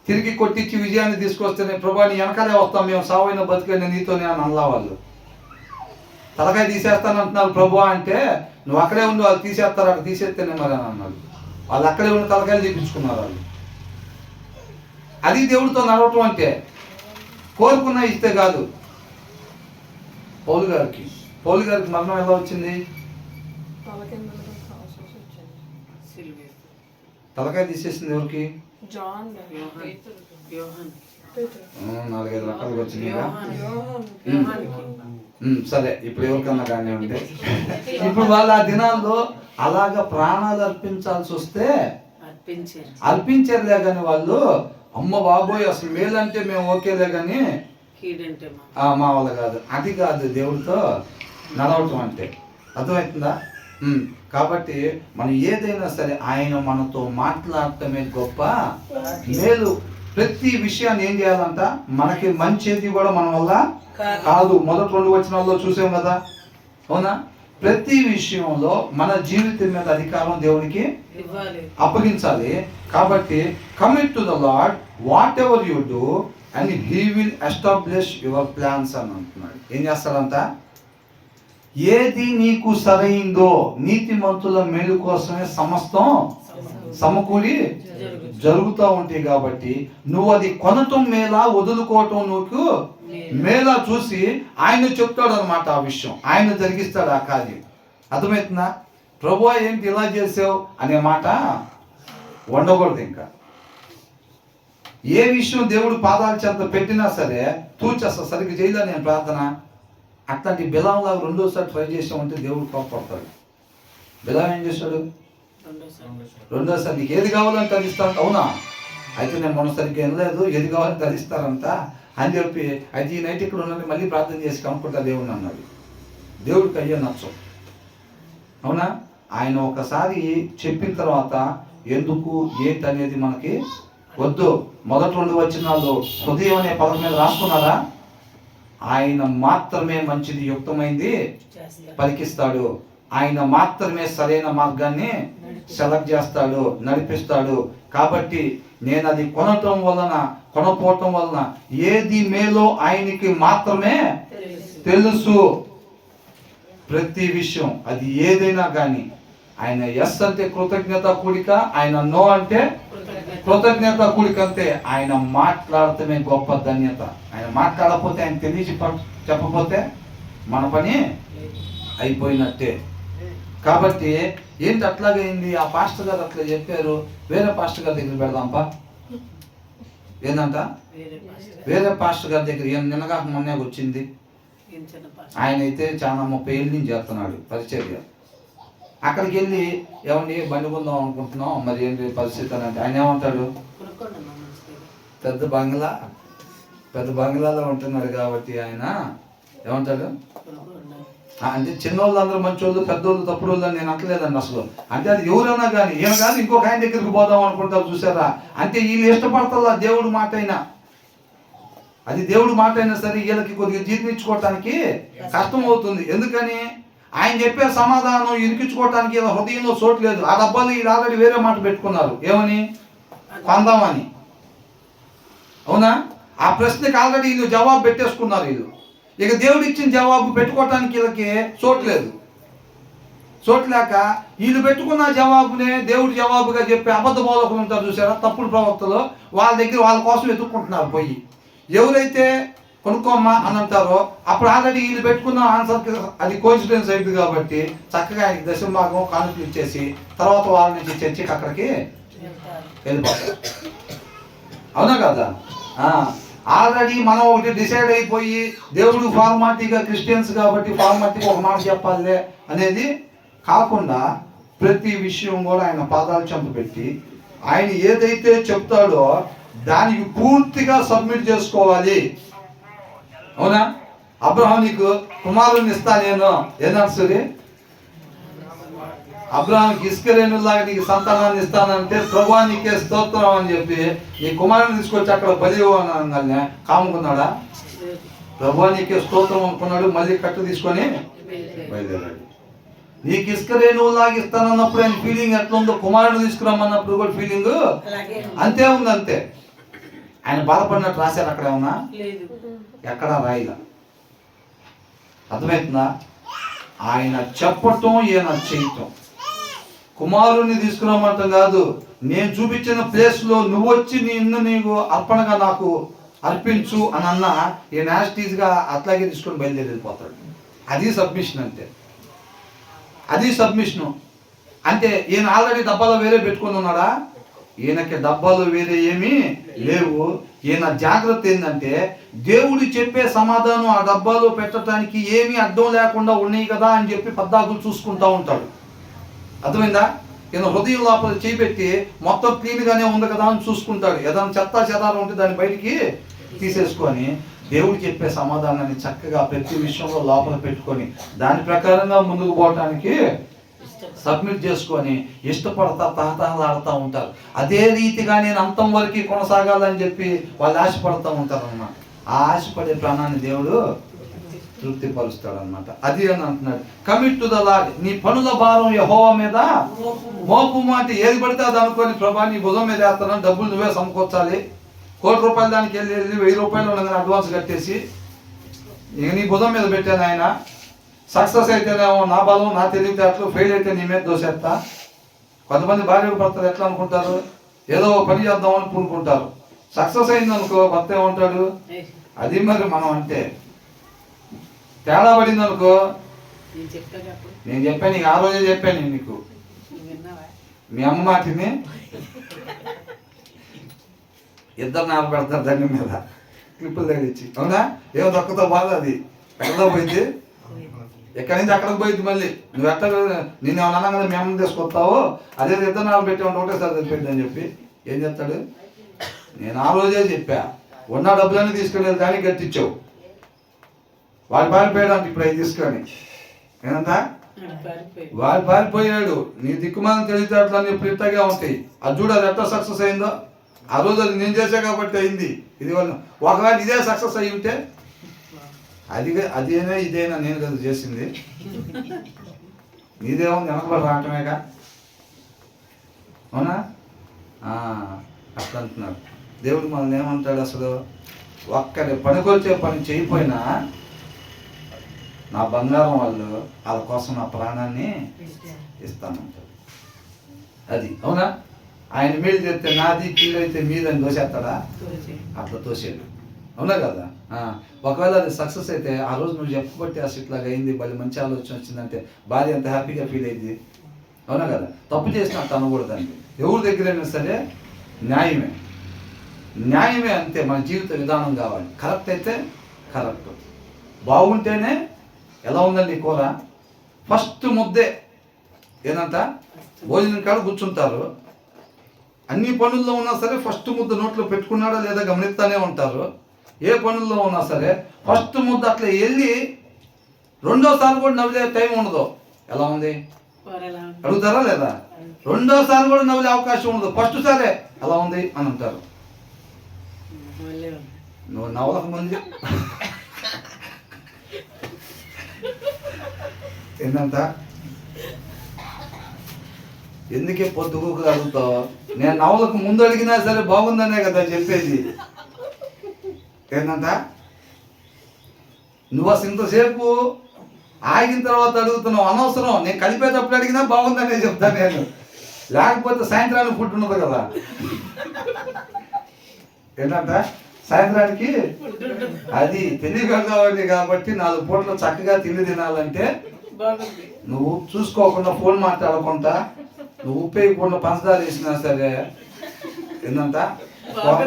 తిరిగి కొట్టించి విజయాన్ని తీసుకొస్తేనే ప్రభు నీ వెనకాలే వస్తాం మేము, సావైన బతికైనా నీతోనే అని అనలా వాళ్ళు. తలకాయ తీసేస్తానంటున్నారు ప్రభు అంటే నువ్వు అక్కడే ఉండి వాళ్ళు తీసేస్తారు, అక్కడ తీసేస్తేనే మరి అని అన్నారు. వాళ్ళు అక్కడే ఉండి తలకాయలు తీపించుకున్నారు వాళ్ళు. అది దేవుడితో నడవటం అంటే. కోరుకున్నా ఇస్తే కాదు. పౌలు గారికి మరణం ఎలా వచ్చింది? తలకాయ తీసేసింది ఎవరికి? 4-5 రకాలుగా వచ్చింది. సరే, ఇప్పుడు ఎవరికన్నా కానీ ఉంటే ఇప్పుడు వాళ్ళు ఆ దినాల్లో అలాగా ప్రాణాలు అర్పించాల్సి వస్తే అర్పించారులే కానీ వాళ్ళు అమ్మ బాబోయ్ అసలు మేలంటే మేము ఓకేలే కానీ మా వాళ్ళ కాదు. అది కాదు దేవుడితో నడవటం అంటే. అర్థమవుతుందా? కాబట్టి మనం ఏదైనా సరే ఆయన మనతో మాట్లాడటమే గొప్ప మేలు. ప్రతి విషయాన్ని ఏం చేయాలంట? మనకి మంచిది కూడా మన వల్ల కాదు. మొదటి 2 వచనాల్లో చూసాం కదా, అవునా? ప్రతి విషయంలో మన జీవితం మీద అధికారం దేవునికి అప్పగించాలి. కాబట్టి commit to the lord what ever you do and he will establish your plans అని అంటున్నాడు. ఏం చేస్తాడంట? ఏది నీకు సరైందో, నీతిమంతుల మేలు కోసమే సమస్తం సమకూడి జరుగుతూ ఉంటాయి. కాబట్టి నువ్వు అది కొనటం మేలా వదులుకోవటం నువ్వు మేలా చూసి ఆయన చెప్తాడు అనమాట. ఆ విషయం ఆయన జరిగిస్తాడు ఆ కార్యం. అర్థమవుతుందా? ప్రభువా ఏంటి ఇలా చేసావు అనే మాట ఉండకూడదు. ఇంకా ఏ విషయం దేవుడు పాదాల చెంత పెట్టినా సరే తూచేస్తా, సరిగ్గా చేయలే నేను ప్రార్థన. అట్లాంటి బిలాంలాగా 2వ ట్రై చేసామంటే దేవుడు కోపడతాడు. బిలాం ఏం చేశాడు? 2వ నీకు ఏది కావాలంటే అది ఇస్తాను. అవునా? అయితే నేను మొన్న సరిగ్గా వినలేదు, ఏది కావాలంటే అది ఇస్తారంట అని చెప్పి అయితే ఈ నైట్ ఇక్కడ ఉన్నది మళ్ళీ ప్రార్థన చేసి కనుక్కుంటా దేవుడిని అన్నాడు. దేవుడికి అయ్యే నచ్చం. అవునా? ఆయన ఒకసారి చెప్పిన తర్వాత ఎందుకు ఏంటి అనేది మనకి వద్దు. మొదటి 2 వచనాల్లో హృదయం అనే పదం మీద రాసుకున్నారా? ఆయన మాత్రమే మంచిది యుక్తమైంది పలికిస్తాడు. ఆయన మాత్రమే సరైన మార్గాన్ని సెలెక్ట్ చేస్తాడు, నడిపిస్తాడు. కాబట్టి నేను అది కొనపోవటం వలన ఏది మేలో ఆయనకి మాత్రమే తెలుసు. ప్రతి విషయం అది ఏదైనా కానీ ఆయన ఎస్ అంటే కృతజ్ఞత కూడిక, ఆయన నో అంటే కృతజ్ఞత కూడిక. అంతే. ఆయన మాట్లాడటమే గొప్ప ధన్యత. ఆయన మాట్లాడకపోతే, ఆయన తెలిసి చెప్పకపోతే మన పని అయిపోయినట్టే. కాబట్టి ఏంటి అట్లాగైంది? ఆ పాస్టర్ గారు అట్లా చెప్పారు, వేరే పాస్టర్ గారి దగ్గర పెడదాంపా. ఏంటంట? వేరే పాస్టర్ గారి దగ్గర నిన్నగాక మొన్నే వచ్చింది. ఆయన అయితే చాలా 30 ఏళ్ళ నుంచి చేస్తున్నాడు పరిచర్య. అక్కడికి వెళ్ళి ఏమండి బండి కొందాం అనుకుంటున్నాం, మరి ఏంటి పరిస్థితి అని అంటే ఆయన ఏమంటాడు? పెద్ద బంగ్లాలో ఉంటున్నాడు కాబట్టి ఆయన ఏమంటాడు అంటే చిన్నోళ్ళు అందరూ మంచోళ్ళు, పెద్దోళ్ళు తప్పుడోళ్ళు అని నేను అంటలేదండి అసలు. అంటే అది ఎవరైనా కానీ ఈయన కానీ ఇంకొక ఆయన దగ్గరికి పోదాం అనుకుంటారు చూసారా? అంటే వీళ్ళు ఇష్టపడతా దేవుడు మాట అయినా, అది దేవుడు మాట అయినా సరే వీళ్ళకి కొద్దిగా జీర్ణించుకోవటానికి కష్టం అవుతుంది. ఎందుకని? ఆయన చెప్పే సమాధానం ఇరికించుకోవటానికి ఇలా హృదయంలో చోట్లేదు. ఆ డబ్బాలు వీళ్ళు ఆల్రెడీ వేరే మాట పెట్టుకున్నారు. ఏమని? కొందామని. అవునా? ఆ ప్రశ్నకి ఆల్రెడీ వీళ్ళు జవాబు పెట్టేసుకున్నారు. వీళ్ళు ఇక దేవుడు ఇచ్చిన జవాబు పెట్టుకోవటానికి వీళ్ళకి చోట్లేదు. చోట్లేక వీళ్ళు పెట్టుకున్న జవాబునే దేవుడు జవాబుగా చెప్పి అబద్ధ బోధకులు ఉంటారు చూసారా, తప్పుడు ప్రవక్తలు, వాళ్ళ దగ్గర వాళ్ళ కోసం వెతుక్కుంటున్నారు పోయి. ఎవరైతే కొనుక్కోమ్మా అని అంటారో అప్పుడు ఆల్రెడీ వీళ్ళు పెట్టుకున్న ఆన్సర్కి అది కోఇన్సిడెన్స్ అయింది కాబట్టి చక్కగా ఆయనకి దశభాగం కానుకలు ఇచ్చేసి తర్వాత వాళ్ళ నుంచి చర్చికి అక్కడికి వెళ్ళిపోతారు. అవునా కదా? ఆల్రెడీ మనం ఒకటి డిసైడ్ అయిపోయి దేవుడు ఫార్మాలిటీగా క్రిస్టియన్స్ కాబట్టి ఫార్మాలిటీగా ఒక మాట చెప్పాలే అనేది కాకుండా ప్రతి విషయం కూడా ఆయన పాదాలు చెంప పెట్టి ఆయన ఏదైతే చెప్తాడో దానికి పూర్తిగా సబ్మిట్ చేసుకోవాలి. అవునా? అబ్రహాం నీకు కుమారుని ఇస్తా నేను ఏదన్నా అబ్రహాంకి ఇసుకరేణులాగా నీకు సంతానాన్ని ఇస్తానంటే ప్రభువా నీకే స్తోత్రం అని చెప్పి నీ కుమారుని తీసుకొచ్చి అక్కడ బలి అనగానే కాముకున్నాడా? ప్రభువా నీకే స్తోత్రం అనుకున్నాడు, మళ్ళీ కట్టు తీసుకొని బయలుదేరాడు. నీకు ఇసుక రేణువు లాగిస్తానన్నప్పుడు ఆయన ఫీలింగ్ ఎట్లా ఉందో, కుమారుడు తీసుకురమ్మన్నప్పుడు కూడా ఫీలింగ్ అలాగే అంతే ఉంది. అంతే ఆయన బాధపడినట్టు రాశారు అక్కడ ఏమన్నా? లేదు. ఎక్కడా రాయిలా. అర్థమవుతుందా? ఆయన చెప్పటం, ఈయన చేయటం. కుమారుని తీసుకురామంటాం కాదు, నేను చూపించిన ప్లేస్లో నువ్వు వచ్చి నిన్ను నీకు అర్పణగా నాకు అర్పించు అని అన్నా ఈయన యాస్టీజ్గా అట్లాగే తీసుకొని బయలుదేరిపోతాడు. అది సబ్మిషన్ అంటే. అది సబ్మిషను అంటే. ఈయన ఆల్రెడీ డబ్బాలో వేరే పెట్టుకొని ఉన్నాడా? ఈయనకి డబ్బాలు వేరే ఏమీ లేవు. ఈయన జాగ్రత్త ఏంటంటే దేవుడు చెప్పే సమాధానం ఆ డబ్బాలో పెట్టడానికి ఏమీ అడ్డం లేకుండా ఉన్నాయి కదా అని చెప్పి పద్దాకులు చూసుకుంటూ ఉంటాడు. అర్థమైందా? ఈయన హృదయం లోపల చేపెట్టి మొత్తం క్లీన్గానే ఉంది కదా అని చూసుకుంటాడు. ఏదైనా చెత్త చెదారం ఉంటే దాన్ని బయటికి తీసేసుకొని దేవుడు చెప్పే సమాధానాన్ని చక్కగా ప్రతి విషయంలో లోపల పెట్టుకొని దాని ప్రకారంగా ముందుకు పోవటానికి సబ్మిట్ చేసుకొని ఇష్టపడతా తహతహలాడుతూ ఉంటారు. అదే రీతిగా నేను అంతం వరకు కొనసాగాలని చెప్పి వాళ్ళు ఆశపడుతూ ఉంటారు అన్నమాట. ఆ ఆశపడే ప్రాణాన్ని దేవుడు తృప్తిపరుస్తాడు అనమాట. అది అని అంటున్నాడు. Commit to the lord. నీ పనుల భారం యెహోవా మీద మోపు. మాట ఏది పడితే అది అనుకోని, ప్రభా నీ భుజం మీద వేస్తున్నాను, డబ్బులు నువ్వే సమకూర్చాలి. ₹1,00,000 దానికి వెళ్ళి ₹1,000 ఉండగానే అడ్వాన్స్ కట్టేసి ఇక నీ భుజం మీద పెట్టాను ఆయన. సక్సెస్ అయితేనేమో నా బలం, నా తెలివితేటలు, ఫెయిల్ అయితే నీ మీద దోసేస్తా. కొంతమంది భార్య భర్తలు ఎట్లా అనుకుంటారు? ఏదో పని చేద్దామని పూనుకుంటారు. సక్సెస్ అయిందనుకో భర్త ఏమంటాడు? అది మరి మనం అంటే. తేడా పడింది అనుకో, నేను చెప్పాను నీకు, ఆ రోజే చెప్పాను నీకు, మీ అమ్మ మాటిని ఇద్దరు నాలు పెడతారు దాని మీద క్లిప్పులు తగిలిచ్చి. అవునా? ఏమో దొక్కతో బాధ. అది ఎక్కడో పోయింది, ఎక్కడి నుంచి అక్కడికి పోయింది. మళ్ళీ నువ్వు ఎట్లా నేను ఏమన్నా అన్నా కదా మీ అమ్మని తీసుకొస్తావు, అదే ఇద్దరు నాలు పెట్టి ఒకటేసారి తెలిపోయింది అని చెప్పి ఏం చెప్తాడు? నేను ఆ రోజే చెప్పా, ఉన్న డబ్బులన్నీ తీసుకెళ్ళి దానికి కట్టించావు. వాడు పారిపోయాడు అంటే ఇప్పుడు అవి తీసుకొని ఏనంతా వాడు పారిపోయాడు. నీ దిక్కుమాలను తెలివితేటలన్నీ ఇప్పుడు ఇట్టగా ఉంటాయి. అది చూడు, అది ఎట్లా సక్సెస్ అయిందో. ఆ రోజు అది నేను చేసా కాబట్టి అయింది. ఇది వాళ్ళు ఒకవేళ ఇదే సక్సెస్ అయి ఉంటే అదేనా ఇదేనా నేను కదా చేసింది, నీదేమో వెనకబడి రావటమేగా. అవునా? అట్లా అంటున్నాడు దేవుడు. మనల్ని ఏమంటాడు అసలు? ఒక్కరి పనికొచ్చే పని చేయకపోయినా నా బంగారం వాళ్ళు వాళ్ళ కోసం నా ప్రాణాన్ని ఇస్తానంటాడు. అది. అవునా? ఆయన మేలు చేస్తే నాది, కీడైతే మీదని దోసేస్తాడా? అట్లా తోసేడు. అవునా కదా? ఒకవేళ అది సక్సెస్ అయితే ఆ రోజు నువ్వు చెప్పబట్టి అసలు ఇట్లాగా అయింది, మళ్ళీ మంచి ఆలోచన వచ్చిందంటే భార్య ఎంత హ్యాపీగా ఫీల్ అయింది. అవునా కదా? తప్పు చేసినట్టు అనకూడదండి. ఎవరి దగ్గరైనా సరే న్యాయమే, న్యాయమే. అంతే. మన జీవిత విధానం కావాలి. కరెక్ట్ అయితే కరెక్ట్. బాగుంటేనే. ఎలా ఉందండి కూర? ఫస్ట్ ముద్దే ఏదంట భోజనం కాడ కూర్చుంటారు. అన్ని పనుల్లో ఉన్నా సరే ఫస్ట్ ముద్ద నోట్లో పెట్టుకున్నాడా లేదా గమనిస్తూనే ఉంటారు. ఏ పనుల్లో ఉన్నా సరే ఫస్ట్ ముద్ద అట్లా వెళ్ళి రెండోసారి కూడా నవ్వులే టైం ఉండదు. ఎలా ఉంది అడుగుతారా లేదా? రెండోసారి కూడా నవ్వులే అవకాశం ఉండదు. ఫస్ట్ సారే ఎలా ఉంది అని అంటారు. నువ్వు నవ్వక ముందు ఏంటంట? ఎందుకే పొద్దుకు అడుగుతావు? నేను నవ్వులకు ముందు అడిగినా సరే బాగుందనే కదా చెప్పేది. ఏంటంట? నువ్వు అసలు ఇంతసేపు ఆగిన తర్వాత అడుగుతున్నావు, అనవసరం. నేను కలిపేటప్పుడు అడిగినా బాగుందనే చెప్తాను నేను. లేకపోతే సాయంత్రానికి ఫుడ్ ఉండదు కదా. ఏంటంట? సాయంత్రానికి అది తెలియగలవాడిని కాబట్టి 4 పూటలు చక్కగా తిండి తినాలంటే నువ్వు చూసుకోకుండా, ఫోన్ మాట్లాడకుండా, నువ్వు ఉప్పు వేయకుండా పంచదార వేసినా సరే ఏంటంట కోప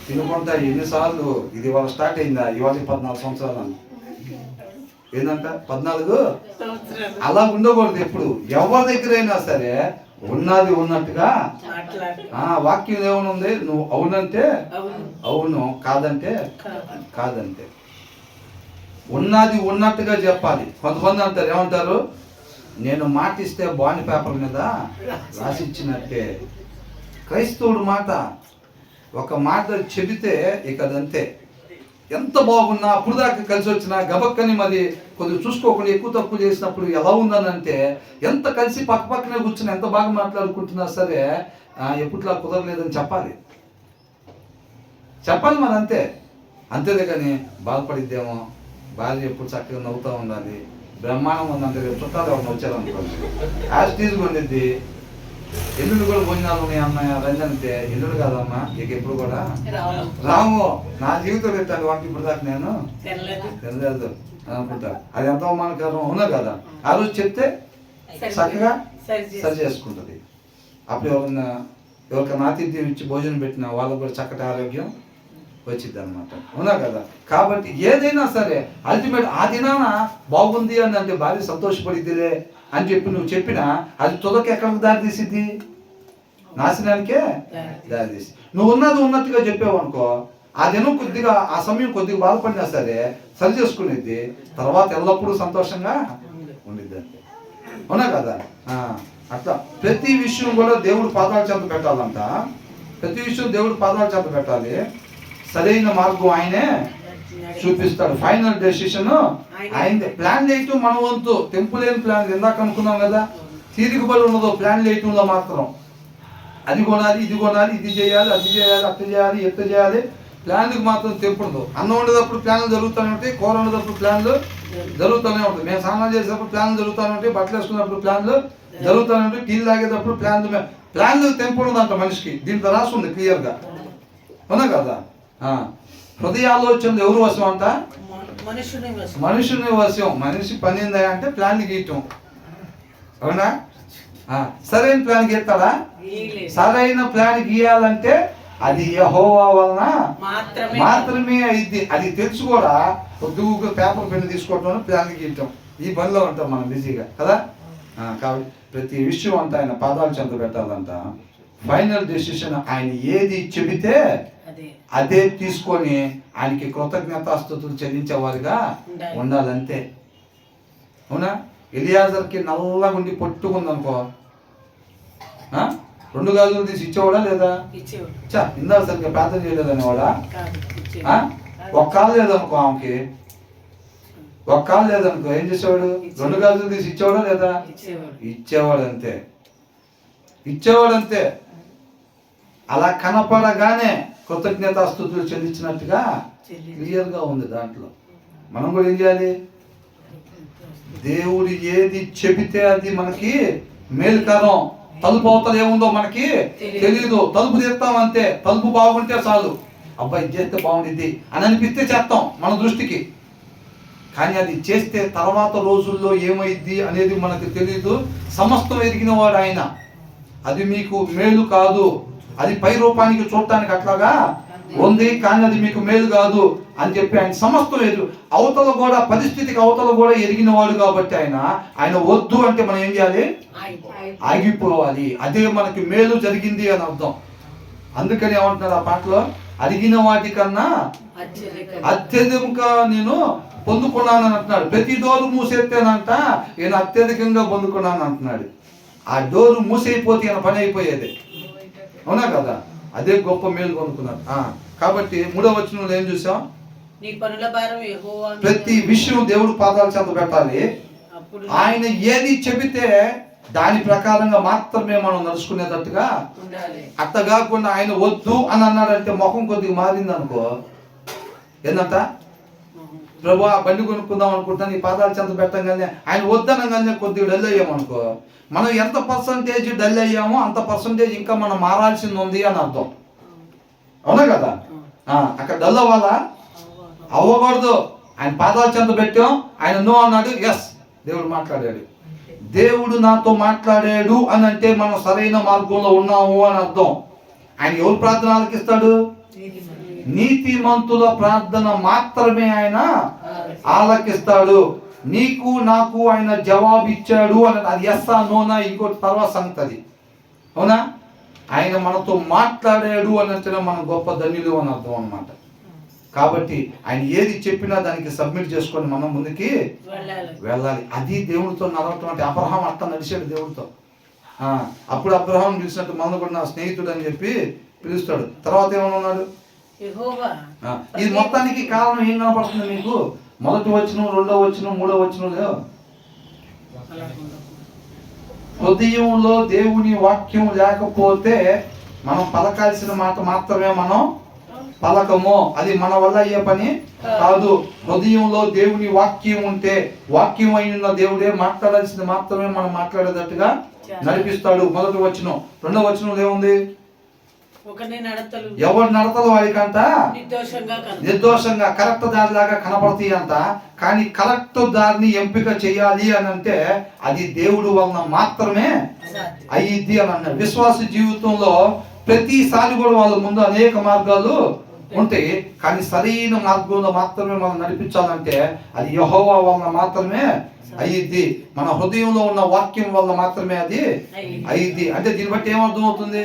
తినకుండా ఎన్నిసార్లు. ఇది ఇవాళ స్టార్ట్ అయిందా? ఇవాళ 14 సంవత్సరాలు ఏంటంట? 14 అలా ఉండకూడదు. ఎప్పుడు ఎవరి దగ్గరైనా సరే ఉన్నది ఉన్నట్టుగా. వాక్యం ఏమనుంది? నువ్వు అవునంటే అవును, కాదంటే కాదంటే. ఉన్నది ఉన్నట్టుగా చెప్పాలి. కొంతమంది అంటారు, ఏమంటారు? నేను మాట ఇస్తే బాండ్ పేపర్ మీద రాసిచ్చినట్టే. క్రైస్తవుడు మాట ఒక మాట చెబితే ఇక అదంతే. ఎంత బాగున్నా అప్పుడు దాకా కలిసి వచ్చినా గబక్కని మరి కొద్దిగా చూసుకోకుండా ఎక్కువ తక్కువ చేసినప్పుడు ఎలా ఉందని అంటే ఎంత కలిసి పక్క పక్కనే కూర్చుని ఎంత బాగా మాట్లాడుకుంటున్నా సరే ఎప్పుడులా కుదరలేదని చెప్పాలి మరి అంతేదే కానీ బాధపడిద్దేమో, భార్య ఎప్పుడు చక్కగా నవ్వుతూ ఉండాలి, బ్రహ్మాండం ఉందంటే రేపు చుట్టాలు ఎవరిని వచ్చారనుకోండి యాస్టీజ్గా ఉండిద్ది. ఎల్లుడు కూడా భోజనాలు ఉన్నాయి అమ్మాయి రంజంతే, ఎల్లుడు కాదమ్మా ఇక ఎప్పుడు కూడా రాము, నా జీవితం పెట్టాలి వాటి ఇప్పుడు దాకా నేను తెలియదు అనుకుంటా. అది ఎంత అవమానకరం అవునా కదా. ఆ రోజు చెప్తే చక్కగా సరి చేసుకుంటుంది. అప్పుడు ఎవరికైనా ఆతిథ్యం ఇచ్చి భోజనం పెట్టిన వాళ్ళకు కూడా చక్కటి ఆరోగ్యం వచ్చింది అనమాట, అవునా కదా. కాబట్టి ఏదైనా సరే అల్టిమేట్ ఆ దినాన బాగుంది అని అంటే భార్య సంతోషపడిద్దిలే అని చెప్పి నువ్వు చెప్పినా అది తుదకి ఎక్కడికి దారి తీసిద్ది, నాశనానికే దారి తీసి. నువ్వు ఉన్నట్టుగా చెప్పావు అనుకో, ఆ దినం కొద్దిగా ఆ సమయం కొద్దిగా బాధపడినా సరే సరి చేసుకునేది, తర్వాత ఎల్లప్పుడూ సంతోషంగా ఉండిద్ది అంతే, అవునా కదా. అట్లా ప్రతి విషయం కూడా దేవుడు పాదాల చెంత పెట్టాలంట. ప్రతి విషయం దేవుడు పాదాల చెంత పెట్టాలి. సరైన మార్గం ఆయనే చూపిస్తాడు. ఫైనల్ డెసిషన్ ఆయనదే. ప్లాన్ చేయటం మన వంతు, తెంపు లేని ప్లాన్. ఇందాక అనుకున్నాం కదా, తీరికబడి ఉన్నదో ప్లాన్ చేయటంలో మాత్రం. అది కొనాలి, ఇది కొనాలి, ఇది చేయాలి, అది చేయాలి, అట్ట చేయాలి, ఎట్ట చేయాలి, ప్లాన్కి మాత్రం తెంపుండదు. అన్నం వండేటప్పుడు ప్లాన్లు జరుగుతూనే ఉంటాయి, కూర వండేటప్పుడు ప్లాన్లు జరుగుతూనే ఉంటాయి, మేము స్నానాలు చేసేటప్పుడు ప్లాన్లు జరుగుతూనే ఉంటాయి, బట్టలు వేసుకున్నప్పుడు ప్లాన్లు జరుగుతూనే ఉంటాయి, టీలు తాగేటప్పుడు ప్లాన్లు తెంపుండదు అంట మనిషికి. దీంట్లో రాసి ఉంది క్లియర్గా, అవునా కదా. హృదయ ఆలోచనలు ఎవరు వశం అంట? మనుషుని వశం. మనిషి పని ఏందా అంటే ప్లాన్ గీయటం, అవునా. సరైన ప్లాన్ గీస్తాడా? సరైన ప్లాన్ గీయాలంటే అది యెహోవా వలన మాత్రమే అయింది. అది తెలుసు కూడా పొద్దుగా పేపర్ పెన్ను తీసుకోవటం, ప్లాన్ గీయటం, ఈ పనిలో ఉంటాం మనం బిజీగా కదా. కాబట్టి ప్రతి విషయం అంతా ఆయన పాదాల చెంత పెట్టాలంట. ఫైనల్ డెసిషన్ ఆయన ఏది చెబితే అదే తీసుకొని ఆయనకి కృతజ్ఞతాస్తుతులు చెల్లించేవారుగా ఉండాలంతే, అవునా. ఎలియాజర్కి నల్లగా ఉండి పొట్టుకుందనుకో, 2 గాజులు తీసి ఇచ్చేవాడా లేదా? ఇందా సరిగ్గా ప్రార్థన చేయలేదనేవాడా? ఒక్కాలు లేదనుకో, ఆమెకి ఒక్కాలు లేదనుకో, ఏం చేసేవాడు? 2 గాజులు తీసి ఇచ్చేవాడా లేదా? ఇచ్చేవాడంతే. అలా కనపడగానే కృతజ్ఞతాస్తుతులు చెల్లించినట్టుగా క్లియర్గా ఉంది దాంట్లో. మనం కూడా ఏం చేయాలి? దేవుడు ఏది చెబితే అది మనకి మేలుకరం. తలుపు అవతల ఏముందో మనకి తెలియదు, తలుపు తీస్తాం అంతే. తలుపు బాగుంటే చాలు, అబ్బాయి చేస్తే బాగుండిద్ది అని అనిపిస్తే చేస్తాం మన దృష్టికి. కానీ అది చేస్తే తర్వాత రోజుల్లో ఏమైద్ది అనేది మనకు తెలియదు. సమస్తం ఎరిగిన వాడు ఆయన. అది మీకు మేలు కాదు, అది పై రూపానికి చూడటానికి అట్లాగా ఉంది, కానీ అది మీకు మేలు కాదు అని చెప్పి ఆయన సమస్తం అవతల కూడా పరిస్థితికి అవతల కూడా ఎరిగిన వాడు. కాబట్టి ఆయన వద్దు అంటే మనం ఏం చేయాలి? ఆగిపోవాలి. అదే మనకి మేలు జరిగింది అని అర్థం. అందుకని ఏమంటున్నారు ఆ పాటలో? అడిగిన వాటికన్నా అత్యధికంగా నేను పొందుకున్నాను అని అంటున్నాడు. ప్రతి డోరు మూసేస్తేనంట నేను అత్యధికంగా పొందుకున్నాను అంటున్నాడు. ఆ డోరు మూసైపోతే ఈయన పని అయిపోయేది, అవునా కదా. అదే గొప్ప మేలు పొందుకున్నాడు. కాబట్టి 3వ వచనంలో ఏం చూసాం? ప్రతి విషయం దేవుడు పాదాల చెంత పెట్టాలి. ఆయన ఏది చెబితే దాని ప్రకారంగా మాత్రమే మనం నడుచుకునేటట్టుగా. అట్ట కాకుండా ఆయన వద్దు అని అన్నాడంటే ముఖం కొద్దిగా మారింది అనుకో, ఏందంట? ప్రభు బండి కొనుక్కుందాం అనుకుంటా, నీ పాదాల చెంత పెట్టంగానే ఆయన వద్దనగానే కొద్దిగా డల్ అయ్యామనుకో, మనం ఎంత పర్సంటేజ్ డల్ అయ్యామో అంత పర్సంటేజ్ ఇంకా మనం మారాల్సింది ఉంది అని అర్థం, అవునా కదా. అక్కడ డల్ అవ్వాలా? అవ్వకూడదు. ఆయన పాదాల చెంత పెట్టాం, ఆయన నో అన్నాడు, ఎస్ దేవుడు మాట్లాడాడు. దేవుడు నాతో మాట్లాడాడు అని అంటే మనం సరైన మార్గంలో ఉన్నాము అని అర్థం. ఆయన ఎవరు ప్రార్థన ఆలకిస్తాడు? నీతిమంతుల ప్రార్థన మాత్రమే ఆయన ఆలకిస్తాడు. నీకు నాకు ఆయన జవాబు ఇచ్చాడు అని, అది ఎస్సా నోనా ఇంకోటి తర్వాత సంగతి, అవునా. ఆయన మనతో మాట్లాడాడు అని అంటే మనం గొప్ప ధన్యులు అని అర్థం అన్నమాట. కాబట్టి ఆయన ఏది చెప్పినా దానికి సబ్మిట్ చేసుకొని మనం ముందుకి వెళ్ళాలి. అది దేవుడితో నడవటం అంటే. అబ్రహాం అట్లా నడిచాడు దేవుడితో. అప్పుడు అబ్రహాం పిలిచినట్టు మనం కూడా నా స్నేహితుడు అని చెప్పి పిలుస్తాడు. తర్వాత ఏమన్నాడు? యెహోవా ఇది మొత్తానికి కారణం ఏం కనపడుతుంది మీకు? మొదటి వచనం, రెండో వచనం, మూడో వచనంలో హృదయంలో దేవుని వాక్యం లేకపోతే మనం పలకాల్సిన మాట మాత్రమే మనం పలకము. అది మన వల్ల అయ్యే పని కాదు. హృదయంలో దేవుని వాక్యం ఉంటే, వాక్యం అయిన దేవుడే మాట్లాడాల్సింది మాత్రమే మనం మాట్లాడేటట్టుగా నడిపిస్తాడు. మొదటి వచనం. రెండో వచనంలో ఏముంది? ఎవరి నడతలు వాడికంట నిర్దోషంగా కరెక్ట్ దారిలాగా కనపడతాయి అంట. కానీ కరెక్ట్ దారిని ఎంపిక చేయాలి అని అంటే అది దేవుడు వలన మాత్రమే అయ్యిద్ది అని అన్నాడు. విశ్వాస జీవితంలో ప్రతిసారి కూడా వాళ్ళ ముందు అనేక మార్గాలు ఉంటాయి, కానీ సరైన మార్గంలో మాత్రమే మనం నడిపించాలంటే అది యెహోవా వలన మాత్రమే అయ్యిద్ది. మన హృదయంలో ఉన్న వాక్యం వల్ల మాత్రమే అది అయ్యిద్ది. అంటే దీన్ని బట్టి ఏమర్థం అవుతుంది?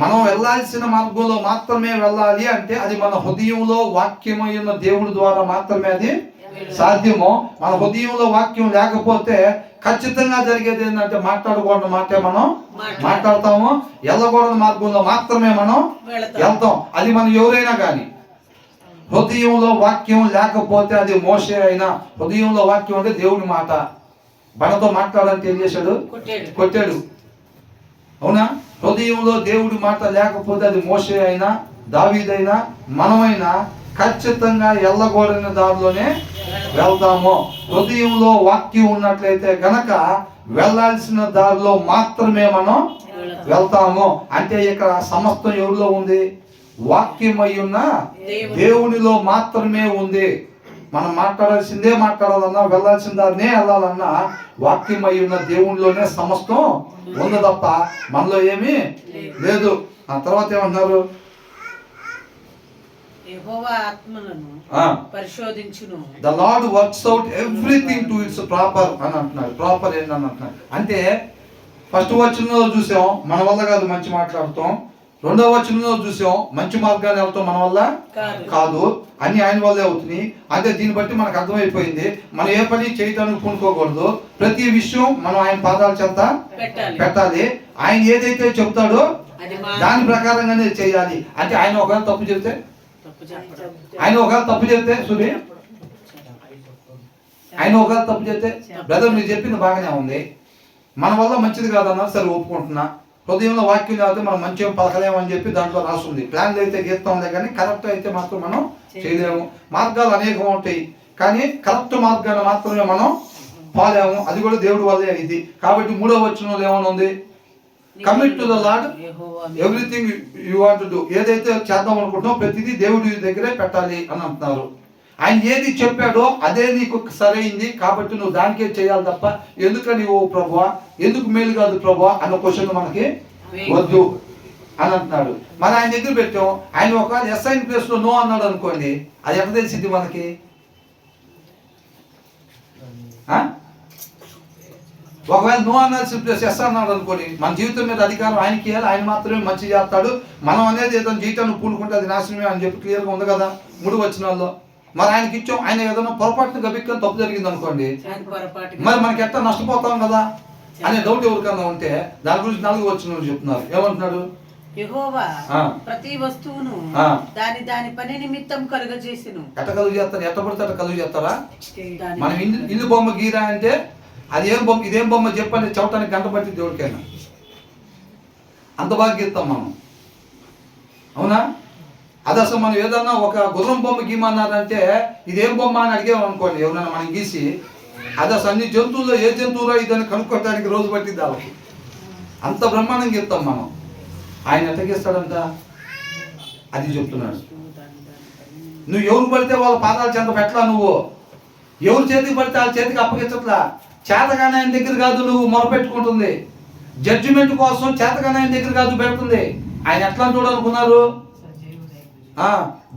మనం వెళ్ళాల్సిన మార్గంలో మాత్రమే వెళ్ళాలి అంటే అది మన హృదయంలో వాక్యమైన దేవుడి ద్వారా మాత్రమే అది సాధ్యము. మన హృదయంలో వాక్యం లేకపోతే ఖచ్చితంగా జరిగేది ఏంటంటే మాట్లాడకూడని మాటే మనం మాట్లాడతాము, వెళ్ళకూడని మార్గంలో మాత్రమే మనం వెళ్తాం. అది మనం ఎవరైనా కానీ హృదయంలో వాక్యం లేకపోతే అది మోషే అయినా, హృదయంలో వాక్యం అంటే దేవుడి మాట. బనతో మాట్లాడాలంటే ఏం చేశాడు? కొట్టాడు. అవునా? హృదయంలో దేవుడి మాట లేకపోతే అది మోషే అయినా, దావీదైనా, మనమైనా ఖచ్చితంగా ఎల్లగోడని దారిలోనే వెళ్తాము. హృదయంలో వాక్యం ఉన్నట్లయితే గనక వెళ్ళాల్సిన దారిలో మాత్రమే మనం వెళ్తాము. అంటే ఇక్కడ సమస్తం ఎవరిలో ఉంది? వాక్యమై ఉన్న దేవునిలో మాత్రమే ఉంది. మనం మాట్లాడాల్సిందే మాట్లాడాలన్నా, వెళ్ళాల్సిన దారినే వెళ్ళాలన్నా వాక్యమై ఉన్న దేవునిలోనే సమస్తం ఉంది తప్ప మనలో ఏమీ లేదు. ఆ తర్వాత ఏమంటున్నారు? యెహోవా ఆత్మలను పరిశోధించును. The Lord works out everything to its proper అని అంటున్నాడు. ప్రాపర్ ఏంటని అంటున్నాడు అంటే ఫస్ట్ వచనంలో చూసాం మన వల్ల కాదు మంచి మాట్లాడతాం. రెండవ వచనంలో చూసాం మంచి మార్గాన్ని వెళ్తాం మన వల్ల కాదు, అన్ని ఆయన వల్లే అవుతుంది. అంటే దీన్ని బట్టి మనకు అర్థమైపోయింది మనం ఏ పని చేయడానికి పూనుకోకూడదు. ప్రతి విషయం మనం ఆయన పాదాల చెంత పెట్టాలి. ఆయన ఏదైతే చెప్తాడో దాని ప్రకారంగానే చేయాలి. అంటే ఆయన ఒకవేళ తప్పు చెప్తే సురీ ఆయన ఒకవేళ తప్పు చెప్తే బ్రదర్ మీరు చెప్పింది బాగానే ఉంది, మన వల్ల మంచిది కాదన్నా, సరే ఒప్పుకుంటున్నా. హృదయంలో వాక్యం కాబట్టి మనం మంచిగా పలకలేమని చెప్పి దాంట్లో రాస్తుంది. ప్లాన్లు అయితే గీస్తాంలే కానీ కరెక్ట్ అయితే మాత్రం మనం చేయలేము. మార్గాలు అనేకం ఉంటాయి కానీ కరెక్ట్ మార్గాన్ని మాత్రమే మనం పోలేము. అది కూడా దేవుడి వల్లే ఇది. కాబట్టి మూడవ వచనంలో ఏమైనా ఉంది? Commit to the lord everything you want to do. ఏదైతే చేద్దాం అనుకుంటున్నావు ప్రతిదీ దేవుడి దగ్గరే పెట్టాలి అని అంటున్నారు. ఆయన ఏది చెప్పాడో అదే నీకు సరైంది కాబట్టి నువ్వు దానికే చేయాలి తప్ప ఎందుకని ఓ ప్రభువా, ఎందుకు మేలు కాదు ప్రభువా అన్న క్వశ్చన్ మనకి వద్దు అని అంటున్నాడు. మరి ఆయన దగ్గర పెట్టాం, ఆయన ఒక ఎస్ఐన్ ప్లేస్ లో నో అన్నాడు అనుకోండి, అది ఎట్లా తెలిసింది మనకి? ఒకవేళ నో అనాల్సిన ప్లేస్ ఎస్ అన్నాడు అనుకోండి, మన జీవితం మీద అధికారం ఆయనకి ఇవ్వాలి, ఆయన మాత్రమే మంచి చేస్తాడు. మనం అనేది ఏదైనా జీవితాన్ని పూనుకుంటే అది నాశనమే అని చెప్పి క్లియర్గా ఉంది కదా 3 వచనాల్లో. మరి ఆయనకి ఇచ్చాం, ఆయన ఏదైనా పొరపాటున గబిక్కని తప్పు జరిగింది అనుకోండి, మరి మనకి ఎట్లా నష్టపోతాం కదా అనే డౌట్ ఎవరికన్నా ఉంటే దాని గురించి 4వ వచనంలో చెప్తున్నారు. ఏమంటున్నాడు? యెహోవా ప్రతి వస్తువును దాని పని నిమిత్తం కలుగజేసెను. ఎట్ట కలుగు చేస్తారు? ఎట్ట పడితే అట్ట కలుగు చేస్తారా? మనం ఇల్లు బొమ్మ గీరా అంటే అది ఏం బొమ్మ, ఇదేం బొమ్మ చెప్పండి, చెప్పడానికి గంట పట్టి దేవుడికైనా అంత బాగా గీస్తాం మనం. అవునా? అది అసలు మనం ఏదన్నా ఒక గుర్రం బొమ్మ గీమన్నారంటే ఇదేం బొమ్మ అని అడిగామనుకోండి ఎవరైనా మనం గీసి, అది అసలు అన్ని జంతువుల్లో ఏ జంతువులో ఇదని కనుక్కోవడానికి రోజు పట్టిద్ది వాళ్ళకి. అంత బ్రహ్మాండం గీస్తాం మనం. ఆయన ఎంత గీస్తాడంట అది చెప్తున్నాడు. నువ్వు ఎవరు పడితే వాళ్ళ పాదాల చెంత పెట్టలా, నువ్వు ఎవరి చేతికి పడితే వాళ్ళ చేతికి అప్పగించట్లా. చేతగానే ఆయన దగ్గర కాదు నువ్వు మొరపెట్టుకుంటుంది, జడ్జిమెంట్ కోసం చేతగానే ఆయన దగ్గర కాదు పెడుతుంది. ఆయన ఎట్లా చూడాలనుకున్నారు?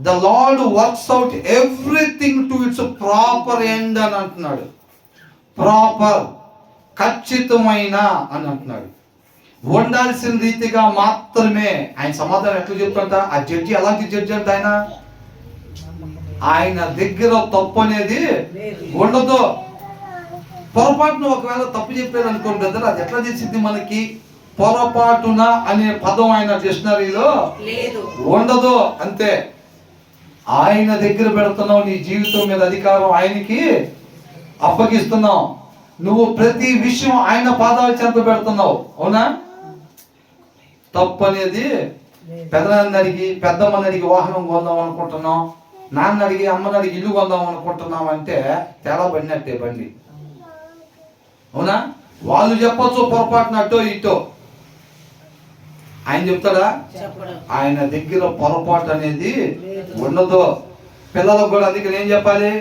The lord works out everything to its proper end అని అంటున్నాడు. ప్రాపర్ ఖచ్చితమైన అని అంటున్నాడు. ఉండాల్సిన రీతిగా మాత్రమే. ఆయన సమాధానం ఎట్లా చెప్తుంట? ఆ జడ్జి ఎలాంటి జడ్జి అంటే ఆయన దగ్గర తప్పు అనేది ఉండదు. పొరపాటును ఒకవేళ తప్పు చెప్పేది అనుకోండి బ్రదర్, అది ఎట్లా చేసింది మనకి? పొరపాటున అనే పదం ఆయన డిక్షనరీలో లేదు, ఉండదు. అంతే. ఆయన దగ్గర పెడుతున్నావు, నీ జీవితం మీద అధికారం ఆయనకి అప్పగిస్తున్నావు. నువ్వు ప్రతి విషయం ఆయన పాదాల చెంత పెడుతున్నావు. అవునా? తప్పు అనేది పెద్దనాన్న అడిగి పెద్దమ్మని అడిగి వాహనం కొందాం అనుకుంటున్నాం, నాన్న అడిగి అమ్మని అడిగి ఇల్లు కొందాం అనుకుంటున్నాం అంటే తేడా పడినట్టే బండి. అవునా? వాళ్ళు చెప్పొచ్చు పొరపాటున అటో ఇటో, ఆయన చెప్తాడా? ఆయన దగ్గర పొరపాటు అనేది ఉండదు. పిల్లలకు కూడా అందుకే నేను చెప్పాలి,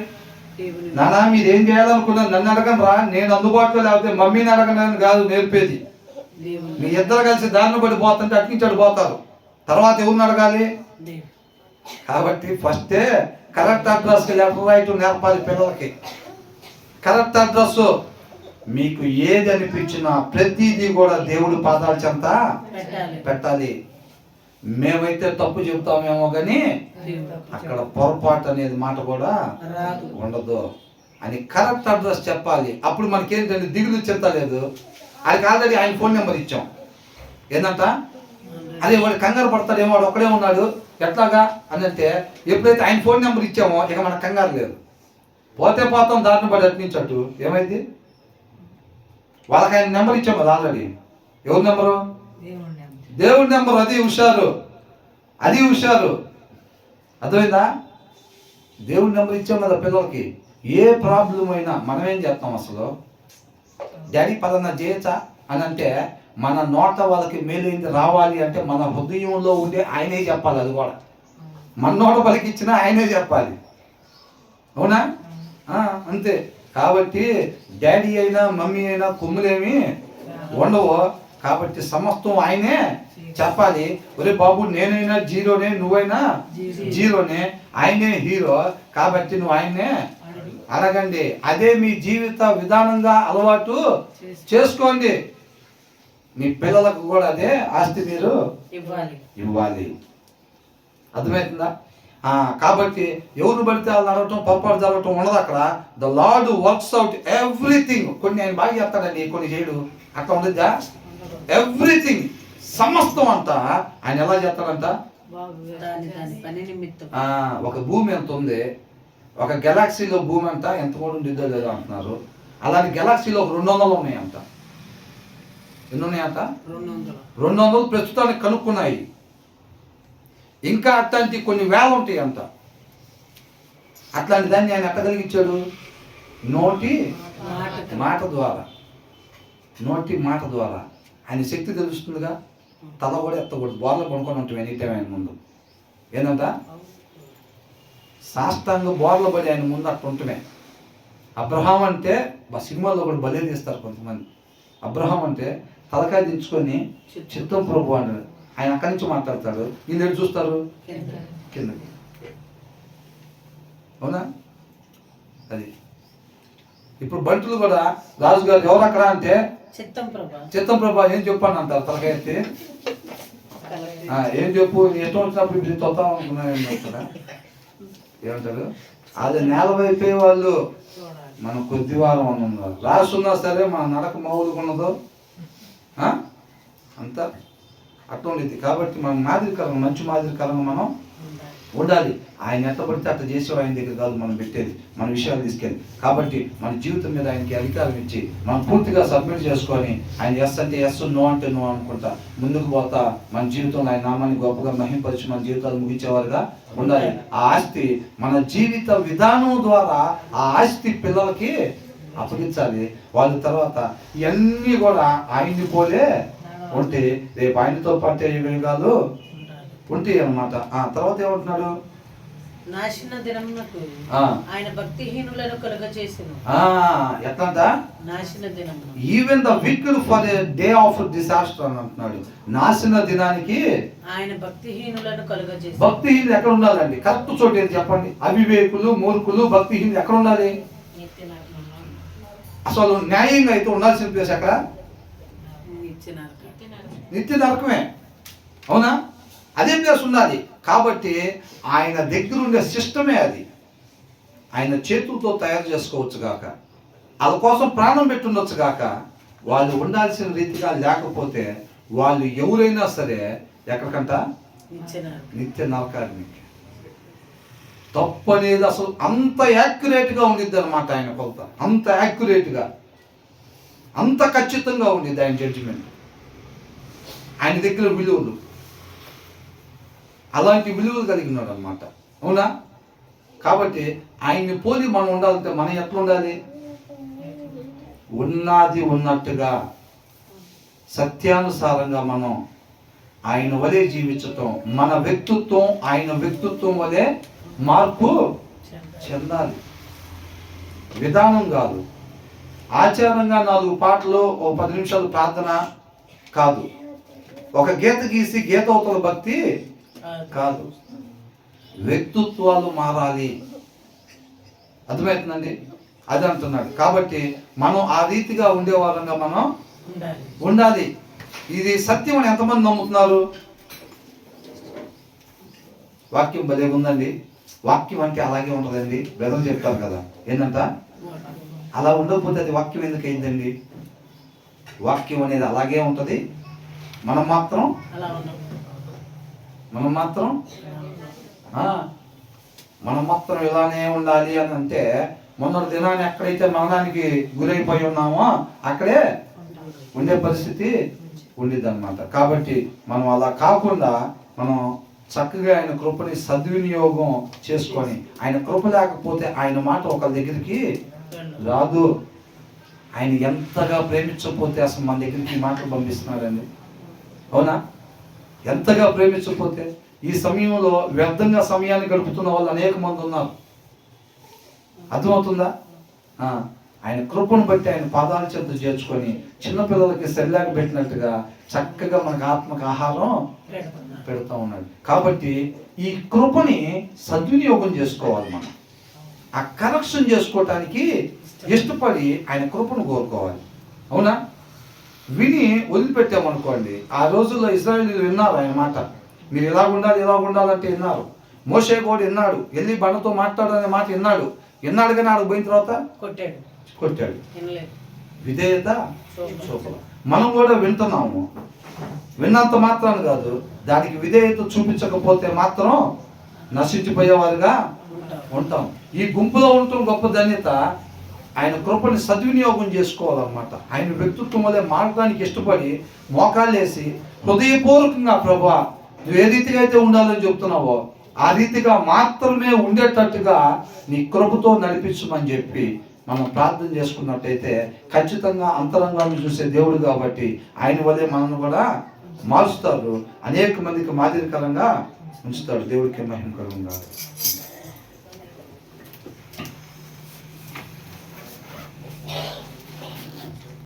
నానా మీరేం చేయాలనుకున్నారు నన్ను అడగను రా, నేను అందుబాటులో లేకపోతే మమ్మీని అడగనని కాదు నేర్పేది. మీ ఇద్దరు కలిసి దారిని పడి పోతుంటే అట్నుంచి పోతారు, తర్వాత ఎవరిని అడగాలి? కాబట్టి ఫస్టే కరెక్ట్ అడ్రస్కి లెటర్ రాయటం నేర్పాలి పిల్లలకి. కరెక్ట్ అడ్రస్ మీకు ఏది అనిపించినా ప్రతిదీ కూడా దేవుడి పాదాల చెంత పెట్టాలి. మేమైతే తప్పు చెబుతామేమో కానీ అక్కడ పొరపాటు అనేది మాట కూడా ఉండదు అని కరెక్ట్ అడ్రస్ చెప్పాలి. అప్పుడు మనకేంటంటే దిగులు చెప్తలేదు. అది ఆల్రెడీ ఆయన ఫోన్ నెంబర్ ఇచ్చాం. ఏంటంట అదే వాడు కంగారు పడతాడేమో, వాడు ఒక్కడే ఉన్నాడు ఎట్లాగా అని అంటే ఎప్పుడైతే ఆయన ఫోన్ నెంబర్ ఇచ్చామో ఇక మనకు కంగారు లేదు. పోతే పోతాం దారిని పడి అట్నించట్టు ఏమైంది? వాళ్ళకి ఆయన నెంబర్ ఇచ్చాం కదా ఆల్రెడీ. ఎవరి నెంబరు? దేవుడి నెంబరు. అది హుషారు, అది హుషారు. అర్థమైందా? దేవుడి నెంబర్ ఇచ్చాం కదా పిల్లలకి. ఏ ప్రాబ్లం అయినా మనం ఏం చేస్తాం, అసలు డాడీ పలానా చేయచ్చా అని అంటే మన నోట వాళ్ళకి మేలైంది రావాలి అంటే మన హృదయంలో ఉండే ఆయనే చెప్పాలి. అది కూడా మన నోట పలికిచ్చినా ఆయనే చెప్పాలి. అవునా? అంతే. కాబట్టి డాడీ అయినా మమ్మీ అయినా కొమ్ములేమి ఉండవు. కాబట్టి సమస్తం ఆయనే చెప్పాలి. ఒరే బాబు నేనైనా జీరోనే, నువ్వైనా జీరోనే, ఆయనే హీరో. కాబట్టి నువ్వు ఆయన్నే అడగండి. అదే మీ జీవిత విధానంగా అలవాటు చేసుకోండి. మీ పిల్లలకు కూడా అదే ఆస్తి మీరు ఇవ్వాలి. అర్థమవుతుందా? కాబట్టి ఎవరు పడితే వాళ్ళు అడగటం, పొరపాటు జరగటం ఉండదు అక్కడ. The lord works out everything. కొన్ని ఆయన బాగా చేస్తాడండి, కొన్ని చేయడు. అట్లా ఉండద్దా? ఎవ్రీథింగ్, సమస్తం అంతా ఆయన ఎలా చేస్తాడంట? ఒక భూమి ఎంత ఉంది, ఒక గెలాక్సీలో భూమి అంట ఎంత కూడా ఉండిద్దో లేదో అంటున్నారు. అలాంటి గెలాక్సీలో 200 ఉన్నాయంట. ఎన్ని ఉన్నాయంట? 200 ప్రస్తుతానికి కనుక్కున్నాయి. ఇంకా అట్లాంటి కొన్ని వేల ఉంటాయి అంట. అట్లాంటి దాన్ని ఆయన ఎట్లా కలిగించాడు? నోటి మాట ద్వారా. నోటి మాట ద్వారా ఆయన శక్తి తెలుస్తుందిగా. తల కూడా ఎత్తకూడదు, బోర్లో కొనుక్కొని ఉంటాం ఎనీ టైం ఆయన ముందు. ఏంటంట? సాష్టాంగ బోర్లో పడి ఆయన ముందు అట్లా ఉంటుమే. అబ్రహాం అంటే సినిమాల్లో కూడా బలి తీస్తారు కొంతమంది. అబ్రహాం అంటే తలకాయ దించుకొని చిత్తం ప్రభు అన్నాడు. ఆయన అక్కడి నుంచి మాట్లాడతాడు, వీళ్ళు ఎటు చూస్తారు? కిందకి. అవునా? అది ఇప్పుడు బంటులు కూడా రాజుగారు ఎవరు అక్కడ అంటే చిత్తం ప్రభా ఏం చెప్పాను అంటారు. తలకాయ ఎత్తి ఏం చెప్పు, ఎష్టం వచ్చినప్పుడు ఇప్పుడు తొత్తా అనుకున్నా ఏమంటారు? అది నేల వైపే వాళ్ళు మనం కొద్ది వారం అని ఉన్నారు. రాస్తున్నా సరే మన నడక మామూలుగా ఉన్నదో అంతా అట్లా ఉండేది. కాబట్టి మనం మాదిరికరంగా, మంచి మాదిరికరంగా మనం ఉండాలి. ఆయన ఎట్లా పడితే అట్లా చేసేవాడు ఆయన దగ్గర కాదు మనం పెట్టేది, మన విషయాలు తీసుకెళ్ళి. కాబట్టి మన జీవితం మీద ఆయనకి అధికారం ఇచ్చి మనం పూర్తిగా సబ్మిట్ చేసుకొని ఆయన ఎస్ అంటే ఎస్, నో అంటే నో అనుకుంటా ముందుకు పోతా మన జీవితంలో ఆయన నామాన్ని గొప్పగా మహింపరిచి మన జీవితాలు ముగించేవారుగా ఉండాలి. ఆ ఆస్తి మన జీవిత విధానం ద్వారా ఆ ఆస్తి పిల్లలకి అప్పగించాలి. వాళ్ళ తర్వాత ఇవన్నీ కూడా ఆయన్ని పోలే ఉంటే రేపు ఆయనతో పాటు యుగాలు ఉంటాయి అన్నమాట. తర్వాత ఏమంటున్నాడు? నాశన దినమునకు ఆయన భక్తిహీనులను కలుగజేసెను. ఎట్లంట? నాశన దినమున even the wicked for a day of disaster అని అంటున్నాడు. నాశన దినానికి ఆయన భక్తిహీనులను కలుగజేసెను. భక్తిహీనులు ఎక్కడ ఉండాలండి? కరెక్ట్ చోటు ఏది చెప్పండి? అవివేకులు, మూర్ఖులు, భక్తిహీనులు ఎక్కడ ఉండాలి? అసలు న్యాయంగా అయితే ఉండాల్సిన ప్లేస్ ఎక్కడ? నిత్య నరకమే. అవునా? అదే ప్లేస్ ఉండాలి. కాబట్టి ఆయన దగ్గర ఉండే సిస్టమే అది. ఆయన చేతులతో తయారు చేసుకోవచ్చు గాక, వాళ్ళ కోసం ప్రాణం పెట్టుండొచ్చు గాక, వాళ్ళు ఉండాల్సిన రీతిగా లేకపోతే వాళ్ళు ఎవరైనా సరే ఎక్కడికంట ఇచ్చినారు. నిత్య నరకాగ్నికి. తప్పు అనేది అసలు అంత యాక్యురేట్గా ఉండిద్ది అనమాట ఆయన కొలత. అంత యాక్యురేట్గా, అంత ఖచ్చితంగా ఉండిద్ది ఆయన జడ్జిమెంట్. ఆయన దగ్గర విలువలు అలాంటి విలువలు కలిగినాడు అనమాట. అవునా? కాబట్టి ఆయన్ని పోలి మనం ఉండాలంటే మనం ఎట్లా ఉండాలి? ఉన్నది ఉన్నట్టుగా సత్యానుసారంగా మనం ఆయన వలె జీవించటం, మన వ్యక్తిత్వం ఆయన వ్యక్తిత్వం వలె మార్పు చెందాలి. విధానం కాదు, ఆచారంగా 4 పాటలు, ఓ 10 నిమిషాలు ప్రార్థన కాదు, ఒక గీత గీసి గీత అవతల భక్తి కాదు. వ్యక్తిత్వాలు మారాలి. అర్థమవుతుందండి? అది అంటున్నాడు. కాబట్టి మనం ఆ రీతిగా ఉండేవారంగా మనం ఉండాలి. ఇది సత్యం అని ఎంతమంది నమ్ముతున్నారు? వాక్యం భలే ఉందండి. వాక్యం అంటే అలాగే ఉంటుందండి. బ్రదర్ చెప్తారు కదా, ఏంటంట అలా ఉండకపోతే అది వాక్యం ఎందుకు అయిందండి? వాక్యం అనేది అలాగే ఉంటుంది. మనం మాత్రం మనం మాత్రం ఇలానే ఉండాలి అని అంటే, మొన్నటి దినాన్ని ఎక్కడైతే మరణానికి గురైపోయి ఉన్నామో అక్కడే ఉండే పరిస్థితి ఉండిద్ది అనమాట. కాబట్టి మనం అలా కాకుండా మనం చక్కగా ఆయన కృపని సద్వినియోగం చేసుకొని, ఆయన కృప లేకపోతే ఆయన మాట ఒకరి దగ్గరికి రాదు. ఆయన ఎంతగా ప్రేమించకపోతే అసలు మన దగ్గరికి ఈ మాటలు పంపిస్తున్నాడండి. అవునా? ఎంతగా ప్రేమించకపోతే. ఈ సమయంలో వ్యర్థంగా సమయాన్ని గడుపుతున్న వాళ్ళు అనేక మంది ఉన్నారు. అర్థమవుతుందా? ఆయన కృపను బట్టి ఆయన పాదాల చెంత చేర్చుకొని చిన్నపిల్లలకి సెల్లాకి పెట్టినట్టుగా చక్కగా మనకు ఆత్మకు ఆహారం పెడతా ఉన్నాడు. కాబట్టి ఈ కృపని సద్వినియోగం చేసుకోవాలి. మనం ఆ కరెక్షన్ చేసుకోవటానికి ఇష్టపడి ఆయన కృపను కోరుకోవాలి. అవునా? విని వదిలిపెట్టామనుకోండి, ఆ రోజుల్లో ఇశ్రాయేలీయులు విన్నారు ఆయన మాట. మీరు ఇలా ఉండాలంటే విన్నారు. మోషే కూడా విన్నాడు, వెళ్ళి బండతో మాట్లాడనే మాట విన్నాడు కానీ ఆడు పోయిన తర్వాత కొట్టాడు. విధేయత చూపడం. మనం కూడా వింటున్నాము, విన్నంత మాత్రాన్ని కాదు, దానికి విధేయత చూపించకపోతే మాత్రం నశించిపోయేవారుగా ఉంటాం. ఈ గుంపులో ఉండటం గొప్ప ధన్యత. ఆయన కృపని సద్వినియోగం చేసుకోవాలన్నమాట. ఆయన వ్యక్తిత్వం వల్ల మారడానికి ఇష్టపడి మోకాళ్ళేసి హృదయపూర్వకంగా, ప్రభువా నువ్వు ఏ రీతిగా అయితే ఉండాలని చెప్తున్నావో ఆ రీతిగా మాత్రమే ఉండేటట్టుగా నీ కృపతో నడిపించమని చెప్పి మనం ప్రార్థన చేసుకున్నట్టయితే ఖచ్చితంగా అంతరంగాన్ని చూసే దేవుడు కాబట్టి ఆయన వల్లే మనల్ని కూడా మారుస్తారు, అనేక మందికి మాదిరికరంగా ఉంచుతాడు. దేవుడికి మహిమ కలుగును గాక.